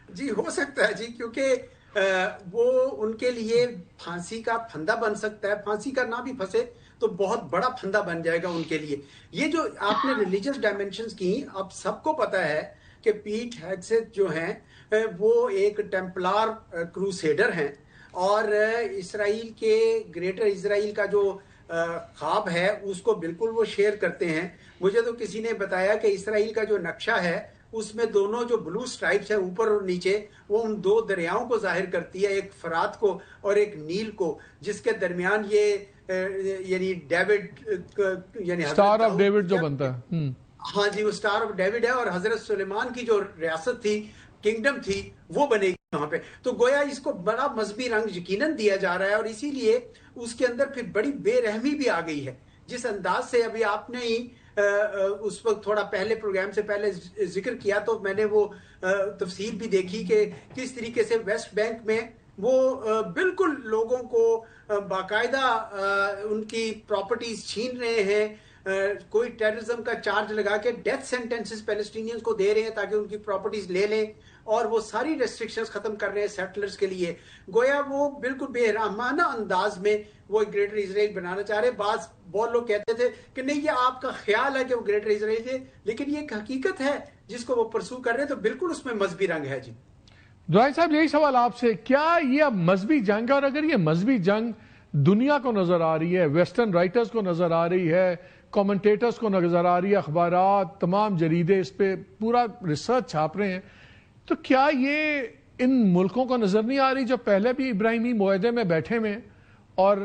جی ہو سکتا ہے جی، کیونکہ وہ ان کے لیے پھانسی کا پھندا بن سکتا ہے. پھانسی کا نہ بھی پھنسے تو بہت بڑا پھندا بن جائے گا ان کے لیے. یہ جو آپ نے ریلیجس ڈائمینشنز کی، اب سب کو پتا ہے کہ پیٹ ہیگسیت جو ہیں وہ ایک ٹیمپلار کروسیڈر ہیں، اور اسرائیل کے گریٹر اسرائیل کا جو خواب ہے اس کو بالکل وہ شیئر کرتے ہیں. مجھے تو کسی نے بتایا کہ اسرائیل کا جو نقشہ ہے اس میں دونوں جو بلو سٹرائپس ہیں اوپر اور نیچے، وہ ان دو دریاؤں کو ظاہر کرتی ہے، ایک فرات کو اور ایک نیل کو، جس کے درمیان یہ یعنی ڈیوڈ یعنی سٹار آف ڈیوڈ جو بنتا ہے. ہاں جی، وہ سٹار آف ڈیوڈ ہے، اور حضرت سلیمان کی جو ریاست تھی، کنگڈم تھی، وہ بنے گی وہاں پہ. تو گویا اس کو بڑا مذہبی رنگ یقیناً دیا جا رہا ہے، اور اسی لیے اس کے اندر پھر بڑی بے رحمی بھی آ گئی ہے. جس انداز سے ابھی آپ نے ہی اس وقت تھوڑا پہلے پروگرام سے پہلے ذکر کیا، تو میں نے وہ تفصیل بھی دیکھی کہ کس طریقے سے ویسٹ بینک میں وہ بالکل لوگوں کو باقاعدہ ان کی پراپرٹیز چھین رہے ہیں، کوئی ٹیررزم کا چارج لگا کے ڈیتھ سینٹنسز پیلسٹینینز کو دے رہے ہیں تاکہ ان کی پراپرٹیز لے لیں، اور وہ ساری ریسٹرکشنز ختم کر رہے ہیں سیٹلرز کے لیے. گویا وہ بالکل بے رحمانہ انداز میں وہ گریٹر اسرائیل بنانا چاہ رہے. بہت لوگ کہتے تھے کہ نہیں، یہ آپ کا خیال ہے کہ وہ گریٹر اسرائیل ہے، لیکن یہ ایک حقیقت ہے جس کو وہ پرسو کر رہے ہیں، تو بالکل اس میں مذہبی رنگ ہے. جی دعائی صاحب، یہی سوال آپ سے، کیا یہ اب مذہبی جنگ ہے؟ اور اگر یہ مذہبی جنگ دنیا کو نظر آ رہی ہے، ویسٹرن رائٹرز کو نظر آ رہی ہے، کومنٹیٹرز کو نظر آ رہی ہے، اخبارات، تمام جریدے اس پہ پورا ریسرچ چھاپ رہے ہیں، تو کیا یہ ان ملکوں کو نظر نہیں آ رہی جو پہلے بھی ابراہیمی معاہدے میں بیٹھے ہوئے ہیں، اور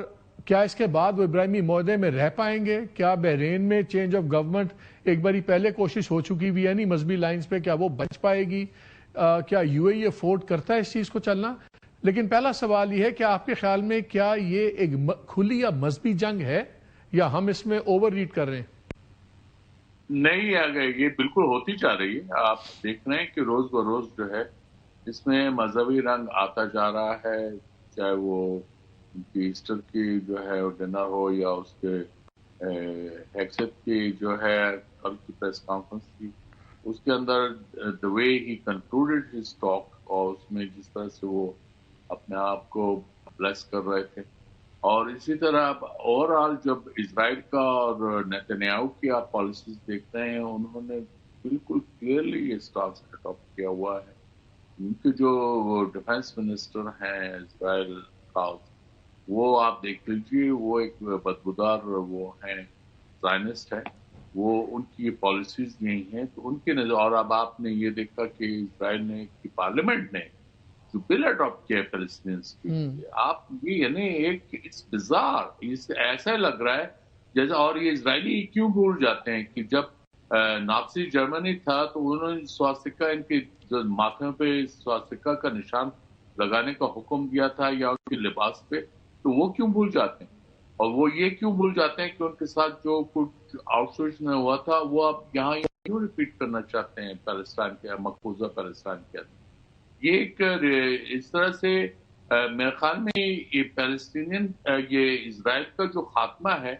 کیا اس کے بعد وہ ابراہیمی معاہدے میں رہ پائیں گے؟ کیا بحرین میں چینج آف گورنمنٹ ایک باری پہلے کوشش ہو چکی بھی ہے نہیں مذہبی لائنز پہ، کیا وہ بچ پائے گی؟ کیا یو اے ای افورڈ کرتا ہے اس چیز کو چلنا؟ لیکن پہلا سوال یہ ہے کہ آپ کے خیال میں کیا یہ ایک کھلی یا مذہبی جنگ ہے، یا ہم اس میں اوور ریڈ کر رہے ہیں؟ نہیں، یہ بالکل ہوتی جا رہی ہے. آپ دیکھ رہے ہیں کہ روز بروز جو ہے اس میں مذہبی رنگ آتا جا رہا ہے، چاہے وہ ان کی ایسٹر کی جو ہے ڈنر ہو، یا اس کے ہیکسٹ کی جو ہے کل کی پریس کانفرنس تھی، اس کے اندر the way he concluded his talk، اور اس میں جس طرح سے وہ اپنے آپ کو بلیس کر رہے تھے. اور اسی طرح اوور آل جب اسرائیل کا اور نیتنیاہو کی آپ پالیسیز دیکھتے ہیں، انہوں نے بالکل کلیئرلی یہ اسٹانس اڈاپٹ کیا ہوا ہے. ان کے جو ڈیفینس منسٹر ہیں اسرائیل کا، وہ آپ دیکھ لیجیے، وہ ایک بدبودار وہ ہیں، زائنسٹ ہے، وہ ان کی پالیسیز یہی ہیں. تو ان کے نظر، اور اب آپ نے یہ دیکھا کہ اسرائیل نے کی پارلیمنٹ نے جو بل اڈاپٹ کیا ہے فلسطینیز کے لیے، آپ یہ یعنی ایک اٹس بزار، ایسا لگ رہا ہے جیسے، اور یہ اسرائیلی کیوں بھول جاتے ہیں کہ جب نازی جرمنی تھا تو انہوں نے سواستیکا، ان کے جو ماتھے پہ سواستیکا کا نشان لگانے کا حکم دیا تھا، یا ان کے لباس پہ، تو وہ کیوں بھول جاتے ہیں؟ اور وہ یہ کیوں بھول جاتے ہیں کہ ان کے ساتھ جو کچھ آؤٹ سورس میں ہوا تھا وہ اب یہاں کیوں ریپیٹ کرنا چاہتے ہیں پیلسٹائن کے، مقبوضہ پیلسٹائن کے اندر؟ یہ ایک اس طرح سے میرے خیال میں یہ پیلسٹینین، یہ اسرائیل کا جو خاتمہ ہے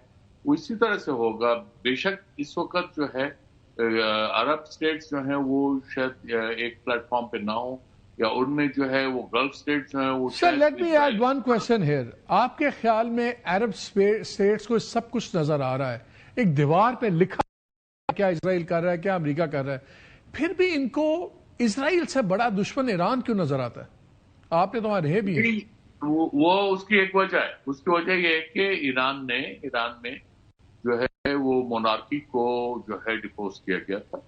وہ اسی طرح سے ہوگا. بے شک اس وقت جو ہے عرب سٹیٹس جو ہیں وہ شاید ایک پلیٹ فارم پہ نہ ہوں، یا ان میں جو ہے وہ گلف سٹیٹس جو ہیں وہ شاید. Let me add one question here. آپ کے خیال میں عرب اسٹیٹس کو سب کچھ نظر آ رہا ہے، ایک دیوار پہ لکھا کیا اسرائیل کر رہا ہے، کیا امریکہ کر رہا ہے، پھر بھی ان کو اسرائیل سے بڑا دشمن ایران کیوں نظر آتا ہے؟ آپ نے تو وہاں رہے بھی ہیں. وہ اس کی ایک وجہ ہے. اس کی وجہ یہ ہے کہ ایران میں جو ہے وہ مونارکی کو جو ہے ڈپوز کیا گیا تھا،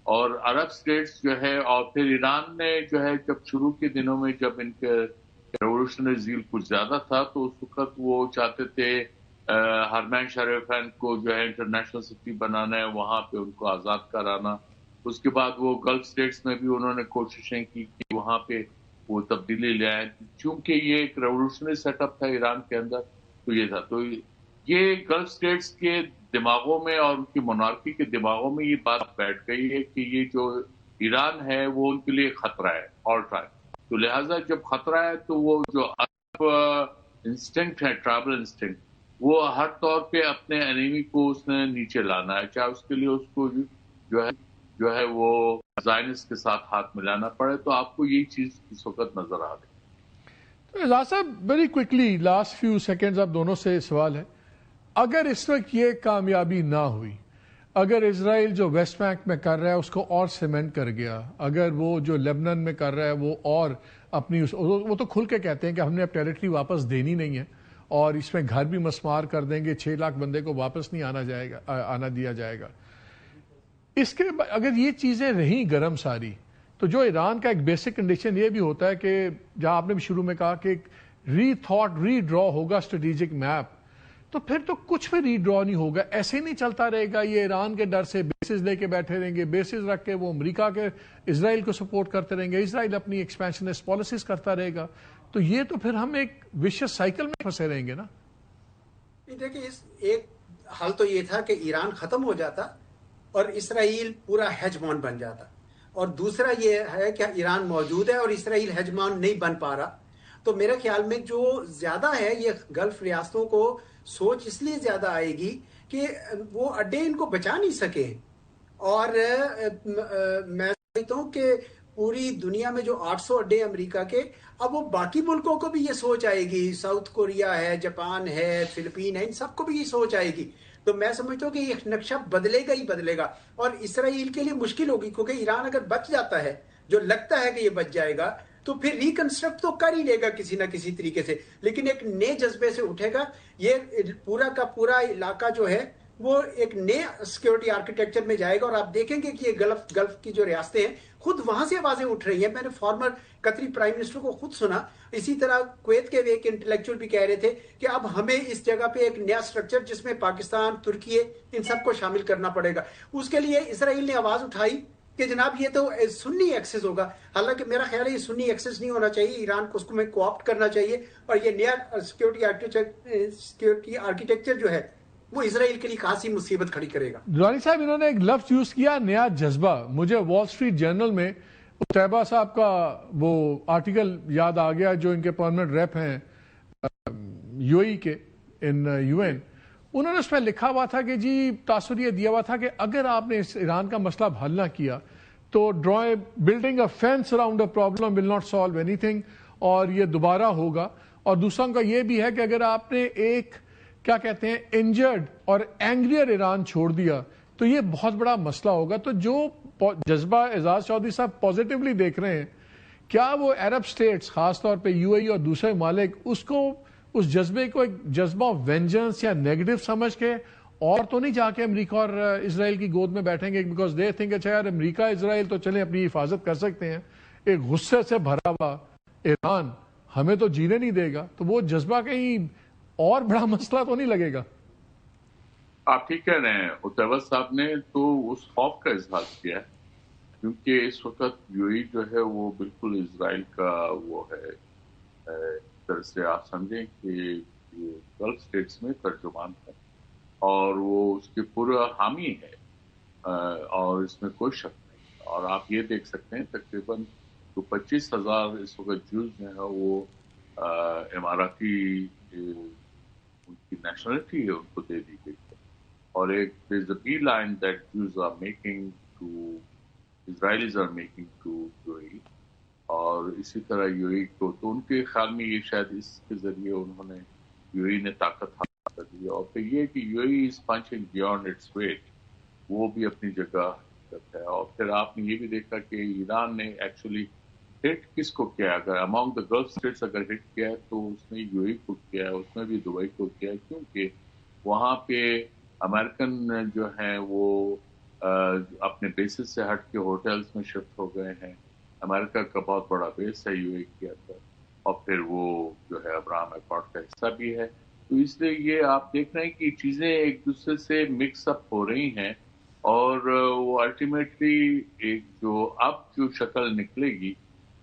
اور عرب سٹیٹس جو ہے، اور پھر ایران نے جو ہے جب شروع کے دنوں میں جب ان کے ریولوشنری زیل کچھ زیادہ تھا، تو اس وقت وہ چاہتے تھے حرمین شریفین کو جو ہے انٹرنیشنل سٹی بنانا ہے، وہاں پہ ان کو آزاد کرانا. اس کے بعد وہ گلف اسٹیٹس میں بھی انہوں نے کوششیں کی کہ وہاں پہ وہ تبدیلی لے آئیں. چونکہ یہ ایک ریولوشنری سیٹ اپ تھا ایران کے اندر، تو یہ تھا. تو یہ گلف اسٹیٹس کے دماغوں میں اور ان کی مونارکی کے دماغوں میں یہ بات بیٹھ گئی ہے کہ یہ جو ایران ہے وہ ان کے لیے خطرہ ہے آل ٹائم. تو لہٰذا جب خطرہ ہے تو وہ جو انسٹنکٹ ہے، ٹرائبل انسٹنکٹ، وہ ہر طور پہ اپنے انیمی کو اس نے نیچے لانا ہے، چاہے اس کے لیے اس کو جو ہے وہ زائنس کے ساتھ ہاتھ ملانا پڑے. تو آپ کو یہی چیز اس وقت نظر آ رہی ہے. اعجاز صاحب very quickly last few seconds آپ دونوں سے سوال ہے، اگر اس وقت یہ کامیابی نہ ہوئی، اگر اسرائیل جو ویسٹ بینک میں کر رہا ہے اس کو اور سیمنٹ کر گیا، اگر وہ جو لیبنان میں کر رہا ہے وہ اور اپنی وہ تو کھل کے کہتے ہیں کہ ہم نے اب ٹیریٹری واپس دینی نہیں ہے اور اس میں گھر بھی مسمار کر دیں گے، 6 لاکھ بندے کو واپس نہیں آنا دیا جائے گا. اس کے اگر یہ چیزیں رہیں گرم ساری، تو جو ایران کا ایک بیسک کنڈیشن یہ بھی ہوتا ہے کہ جہاں آپ نے بھی شروع میں کہا کہ ری ڈرا ہوگا اسٹریٹجک میپ، تو پھر تو کچھ بھی ری ڈرا نہیں ہوگا. ایسے نہیں چلتا رہے گا، یہ ایران کے ڈر سے بیسز لے کے بیٹھے رہیں گے، بیسز رکھ کے وہ امریکہ کے اسرائیل کو سپورٹ کرتے رہیں گے، اسرائیل اپنی ایکسپینشنسٹ پالیسیز کرتا رہے گا. تو یہ تو پھر ہم ایک ویشیس سائیکل میں پھنسے رہیں گے نا. دیکھیں ایک حل تو یہ تھا کہ ایران ختم ہو جاتا اور اسرائیل پورا ہیجمان بن جاتا، اور دوسرا یہ ہے کہ ایران موجود ہے اور اسرائیل ہیجمان نہیں بن پا رہا. تو میرے خیال میں جو زیادہ ہے یہ گلف ریاستوں کو سوچ اس لیے زیادہ آئے گی کہ وہ اڈے ان کو بچا نہیں سکے. اور میں سمجھتا ہوں کہ پوری دنیا میں جو 800 اڈے امریکہ کے، اب وہ باقی ملکوں کو بھی یہ سوچ آئے گی، ساؤتھ کوریا ہے، جاپان ہے، فلپین ہے، ان سب کو بھی یہ سوچ آئے گی. تو میں سمجھتا ہوں کہ یہ نقشہ بدلے گا ہی بدلے گا، اور اسرائیل کے لیے مشکل ہوگی، کیونکہ ایران اگر بچ جاتا ہے، جو لگتا ہے کہ یہ بچ جائے گا، تو پھر ریکنسٹرکٹ تو کر ہی لے گا کسی نہ کسی طریقے سے، لیکن ایک نئے جذبے سے اٹھے گا. یہ پورا کا پورا علاقہ جو ہے وہ ایک نئے سیکیورٹی آرکیٹیکچر میں جائے گا، اور آپ دیکھیں گے کہ یہ گلف کی جو ریاستیں ہیں خود وہاں سے آوازیں اٹھ رہی ہیں. میں نے فارمر قطری پرائم منسٹر کو خود سنا، اسی طرح کویت کے ایک انٹلیکچوئل بھی کہہ رہے تھے کہ اب ہمیں اس جگہ پہ ایک نیا سٹرکچر جس میں پاکستان، ترکی، ان سب کو شامل کرنا پڑے گا. اس کے لیے اسرائیل نے آواز اٹھائی کہ جناب یہ تو سنی ایکسس ہوگا. حالانکہ میرا خیال ہے یہ سنی ایکسس نہیں ہونا چاہیے، ایران کو اس کو میں کوآپٹ کرنا چاہیے، اور یہ نیا سیکیورٹی آرکیٹیکچر جو ہے وہ اسرائیل کے لیے خاصی مصیبت کھڑی کرے گا. درانی صاحب انہوں نے ایک لفظ یوز کیا، نیا جذبہ. مجھے وال اسٹریٹ جرنل میں طیبہ صاحب کا وہ آرٹیکل یاد آ گیا، جو ان کے پرماننٹ ریپ ہیں یو اے ای کے ان یو این. انہوں نے اس میں لکھا ہوا تھا کہ جی تاثر یہ دیا ہوا تھا کہ اگر آپ نے اس ایران کا مسئلہ حل نہ کیا تو building a fans around a problem will not solve any thing, اور یہ دوبارہ ہوگا. اور دوسرا کا یہ بھی ہے کہ اگر آپ نے ایک کیا کہتے ہیں انجرڈ اور اینگریئر ایران چھوڑ دیا تو یہ بہت بڑا مسئلہ ہوگا. تو جو جذبہ اعجاز چودھری صاحب پازیٹیولی دیکھ رہے ہیں، کیا وہ عرب سٹیٹس خاص طور پہ یو اے ای اور دوسرے ممالک اس جذبے کو ایک جذبہ وینجنس یا نیگیٹو سمجھ کے اور تو نہیں جا کے امریکہ اور اسرائیل کی گود میں بیٹھیں گے؟ بیکاز دے تھنک اچھا یار امریکہ اسرائیل تو چلیں اپنی حفاظت کر سکتے ہیں، ایک غصے سے بھرا ہوا ایران ہمیں تو جینے نہیں دے گا. تو وہ جذبہ کہیں اور بڑا مسئلہ تو نہیں لگے گا؟ آپ ٹھیک کہہ رہے ہیں. اتیبہ صاحب نے تو اس خوف کا اظہار کیا ہے، کیونکہ اس وقت یو اے جو ہے وہ بالکل اسرائیل کا وہ ہے، ایک طرح سے آپ سمجھیں کہ یہ گلف اسٹیٹس میں ترجمان ہے اور وہ اس کے پورا حامی ہے، اور اس میں کوئی شک نہیں. اور آپ یہ دیکھ سکتے ہیں تقریباً 25,000 اس وقت جوز جو ہیں وہ اماراتی ان کی نیشنلٹی ہے، ان کو دے دی گئی ہے. اور ایک beeline that Jews are making to Israelis are making to U A E, اور اسی طرح یو اے ای کو تو ان کے خیال میں یہ شاید اس کے ذریعے انہوں نے یو اے ای نے طاقت حاصل کر دی. اور پھر یہ کہ U A E is punching beyond its weight, وہ بھی اپنی جگہ ہے. اور پھر آپ نے یہ بھی دیکھا کہ ایران نے ایکچولی ہٹ کس کو کیا؟ اگر امانگ دا گلف اسٹیٹس اگر ہٹ کیا ہے تو اس نے یو اے ای کو کیا ہے، اس میں بھی دبئی کو کیا ہے، کیونکہ وہاں پہ امریکن جو ہیں وہ اپنے بیسز سے ہٹ کے ہوٹلز میں شفٹ ہو گئے ہیں. امریکہ کا بہت بڑا بیس ہے یو اے ای کے اندر، اور پھر وہ جو ہے ابراہم ایکارڈ کا حصہ بھی ہے. تو اس لیے یہ آپ دیکھ رہے ہیں کہ چیزیں ایک دوسرے سے مکس اپ ہو رہی ہیں اور وہ الٹیمیٹلی ایک جو شکل نکلے گی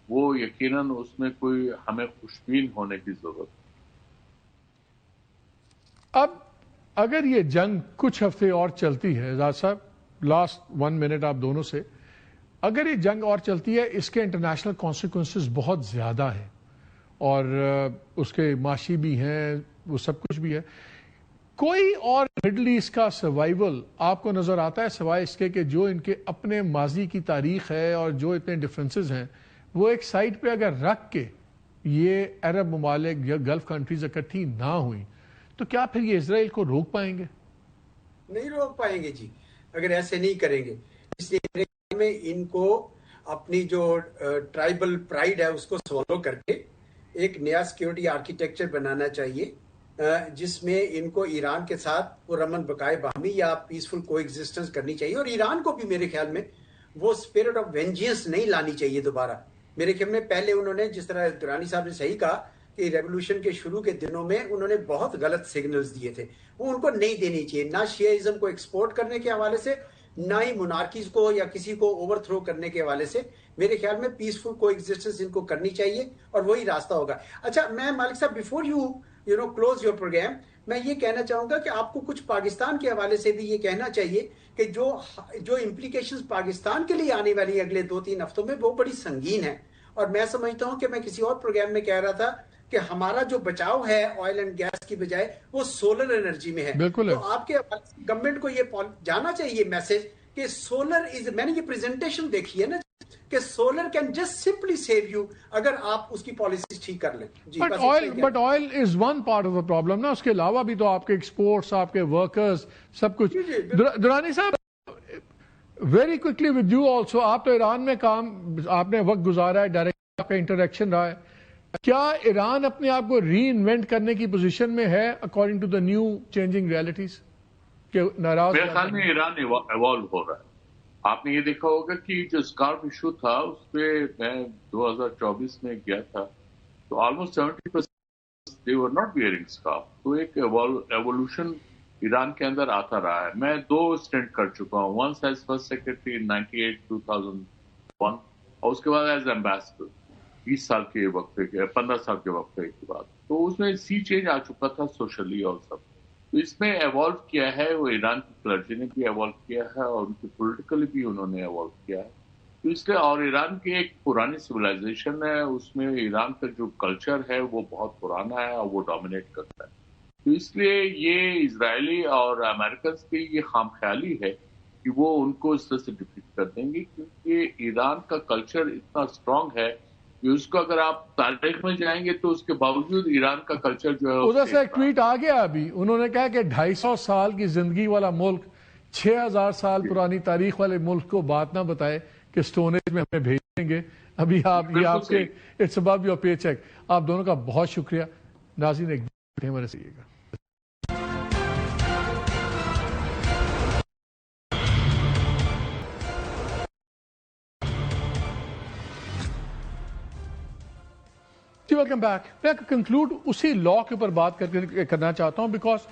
وہ یقیناً اس میں کوئی ہمیں خوشبین ہونے کی ضرورت ہے. اب اگر یہ جنگ کچھ ہفتے اور چلتی ہے، زاد صاحب لاسٹ 1 منٹ آپ دونوں سے، اگر یہ جنگ اور چلتی ہے اس کے انٹرنیشنل کانسیکوینسز بہت زیادہ ہیں اور اس کے معاشی بھی ہیں، وہ سب کچھ بھی ہے. کوئی اور مڈل ایسٹ کا سروائیول آپ کو نظر آتا ہے سوائے اس کے کہ جو ان کے اپنے ماضی کی تاریخ ہے اور جو اتنے ڈفرینسز ہیں وہ ایک سائڈ پہ اگر رکھ کے یہ عرب ممالک یا گلف کنٹریز اکٹھی نہ ہوئیں تو کیا پھر یہ اسرائیل کو روک پائیں گے؟ نہیں روک پائیں گے جی، اگر ایسے نہیں کریں گے. اس لیے میرے خیال میں ان کو اپنی جو ٹرائبل پرائیڈ ہے اس کو سولو کر کے ایک نیا سیکیورٹی آرکیٹیکچر بنانا چاہیے جس میں ان کو ایران کے ساتھ پرامن بقائے باہمی یا پیسفل کو ایگزسٹنس کرنی چاہیے. اور ایران کو بھی میرے خیال میں وہ اسپرٹ آف وینجنس نہیں لانی چاہیے دوبارہ. میرے خیال میں پہلے انہوں نے، جس طرح درانی صاحب نے صحیح کہا کہ ریولوشن کے شروع کے دنوں میں انہوں نے بہت غلط سگنلز دیے تھے، وہ ان کو نہیں دینی چاہیے، نہ شیعزم کو ایکسپورٹ کرنے کے حوالے سے، نہ ہی مونارکیز کو یا کسی کو اوور تھرو کرنے کے حوالے سے. میرے خیال میں پیسفل کو ایگزسٹنس ان کو کرنی چاہیے اور وہی راستہ ہوگا. اچھا میں مالک صاحب before you close your programme میں یہ کہنا چاہوں گا کہ آپ کو کچھ پاکستان کے حوالے سے بھی یہ کہنا چاہیے کہ جو امپلیکیشنز پاکستان کے لیے آنے والی اگلے 2-3 ہفتوں میں وہ بڑی سنگین ہیں. اور میں سمجھتا ہوں کہ میں کسی اور پروگرام میں کہہ رہا تھا کہ ہمارا جو بچاؤ ہے آئل اینڈ گیس کی بجائے وہ سولر انرجی میں ہے. بالکل. تو آپ کے گورنمنٹ کو یہ جانا چاہیے میسج کہ سولر میں نے یہ پریزنٹیشن دیکھی ہے نا کہ solar can just simply save you اگر آپ اس کی پالیسیز ٹھیک کر لیں. But oil is one part of the problem نا، اس کے علاوہ بھی تو آپ کے ایکسپورٹس، آپ کے ورکرز، سب کچھ. درانی صاحب very quickly with you also, آپ تو ایران میں آپ نے وقت گزارا ہے، ڈائریکٹ آپ کا انٹریکشن رہا ہے. کیا ایران اپنے آپ کو ری انوینٹ کرنے کی پوزیشن میں ہے according to the new changing realities? ناراض میرے خیال میں ایران ایوالو ہو رہا ہے. آپ نے یہ دیکھا ہوگا کہ جو اسکارف ایشو تھا اس پہ میں 2024 میں گیا تھا تو almost 70% they were not wearing scarf. تو ایک ایوولوشن ایران کے اندر آتا رہا ہے. میں 2 اسٹینٹ کر چکا ہوں، ونس ایز فرسٹ سیکرٹری 98-2001 اور اس کے بعد ایز ایمبیسڈر 20 سال کے وقفے کے 15 سال کے وقفے کے بعد. تو اس میں سی چینج آ چکا تھا سوشلی اور سب. تو اس میں ایوالو کیا ہے وہ ایران کی کلرجی نے بھی ایوالو کیا ہے اور ان کی پولیٹیکلی بھی انہوں نے ایوالو کیا ہے. تو اس لیے اور ایران کی ایک پرانی سویلائزیشن ہے، اس میں ایران کا جو کلچر ہے وہ بہت پرانا ہے اور وہ ڈومینیٹ کرتا ہے. تو اس لیے یہ اسرائیلی اور امریکنز کی یہ خام خیالی ہے کہ وہ ان کو اس طرح سے ڈیفیٹ کر دیں گے کیونکہ ایران کا کلچر اتنا اسٹرانگ ہے کہ اس کو اگر آپ تاریخ میں جائیں گے تو اس کے باوجود ایران کا کلچر جو ہے ادھر سے ایک ٹویٹ آ گیا ابھی، انہوں نے کہا کہ 250 سال کی زندگی والا ملک 6000 سال پرانی تاریخ والے ملک کو بات نہ بتائے کہ سٹونیج میں ہمیں بھیجیں گے. ابھی آپ کے it's about your pay check. آپ دونوں کا بہت شکریہ. ناظرین ایک ہمارے سے گا. Welcome back. میں کنکلوڈ اسی لا کے اوپر بات کرنا چاہتا ہوں بیکاز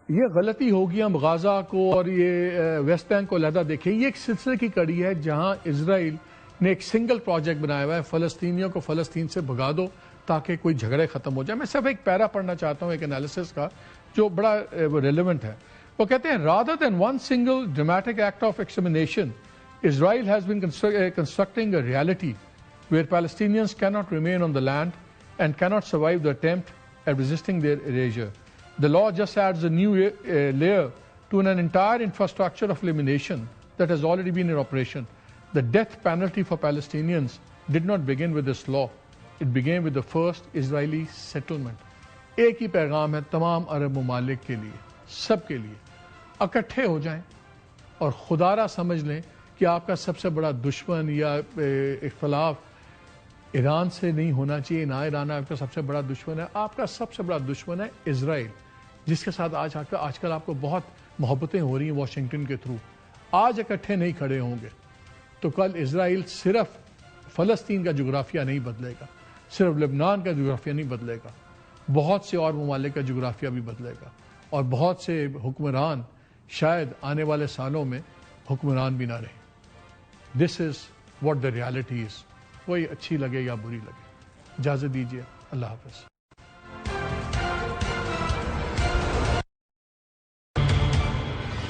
یہ غلطی ہوگی ہم غازہ کو اور یہ ویسٹ بینک کو علیحدہ دیکھیں. یہ ایک سلسلے کی کڑی ہے جہاں اسرائیل نے ایک سنگل پروجیکٹ بنایا ہوا ہے، فلسطینیوں کو فلسطین سے بھگا دو تاکہ کوئی جھگڑے ختم ہو جائے. میں صرف ایک پیرا پڑھنا چاہتا ہوں ایک انالیسس کا جو بڑا ریلیونٹ ہے. وہ کہتے ہیں rather than one single dramatic act of extermination, Israel has been constructing a reality where Palestinians cannot remain on the land and cannot survive the attempt at resisting their erasure. The law just adds a new layer to an entire infrastructure of elimination that has already been in operation. The death penalty for Palestinians did not begin with this law. It began with the first Israeli settlement. ایک ہی پیغام ہے تمام عرب ممالک کے لیے، سب کے لیے، اکٹھے ہو جائیں اور خدارہ سمجھ لیں کہ آپ کا سب سے بڑا دشمن یا اختلاف ایران سے نہیں ہونا چاہیے. نہ ایران آپ کا سب سے بڑا دشمن ہے، آپ کا سب سے بڑا دشمن ہے اسرائیل، جس کے ساتھ آج کل آپ کو بہت محبتیں ہو رہی ہیں واشنگٹن کے تھرو. آج اکٹھے نہیں کھڑے ہوں گے تو کل اسرائیل صرف فلسطین کا جغرافیہ نہیں بدلے گا، صرف لبنان کا جغرافیہ نہیں بدلے گا، بہت سے اور ممالک کا جغرافیہ بھی بدلے گا اور بہت سے حکمران شاید آنے والے سالوں میں حکمران بھی نہ رہیں. This is what the reality is. کوئی اچھی لگے یا بری لگے. اجازت دیجیے. اللہ حافظ.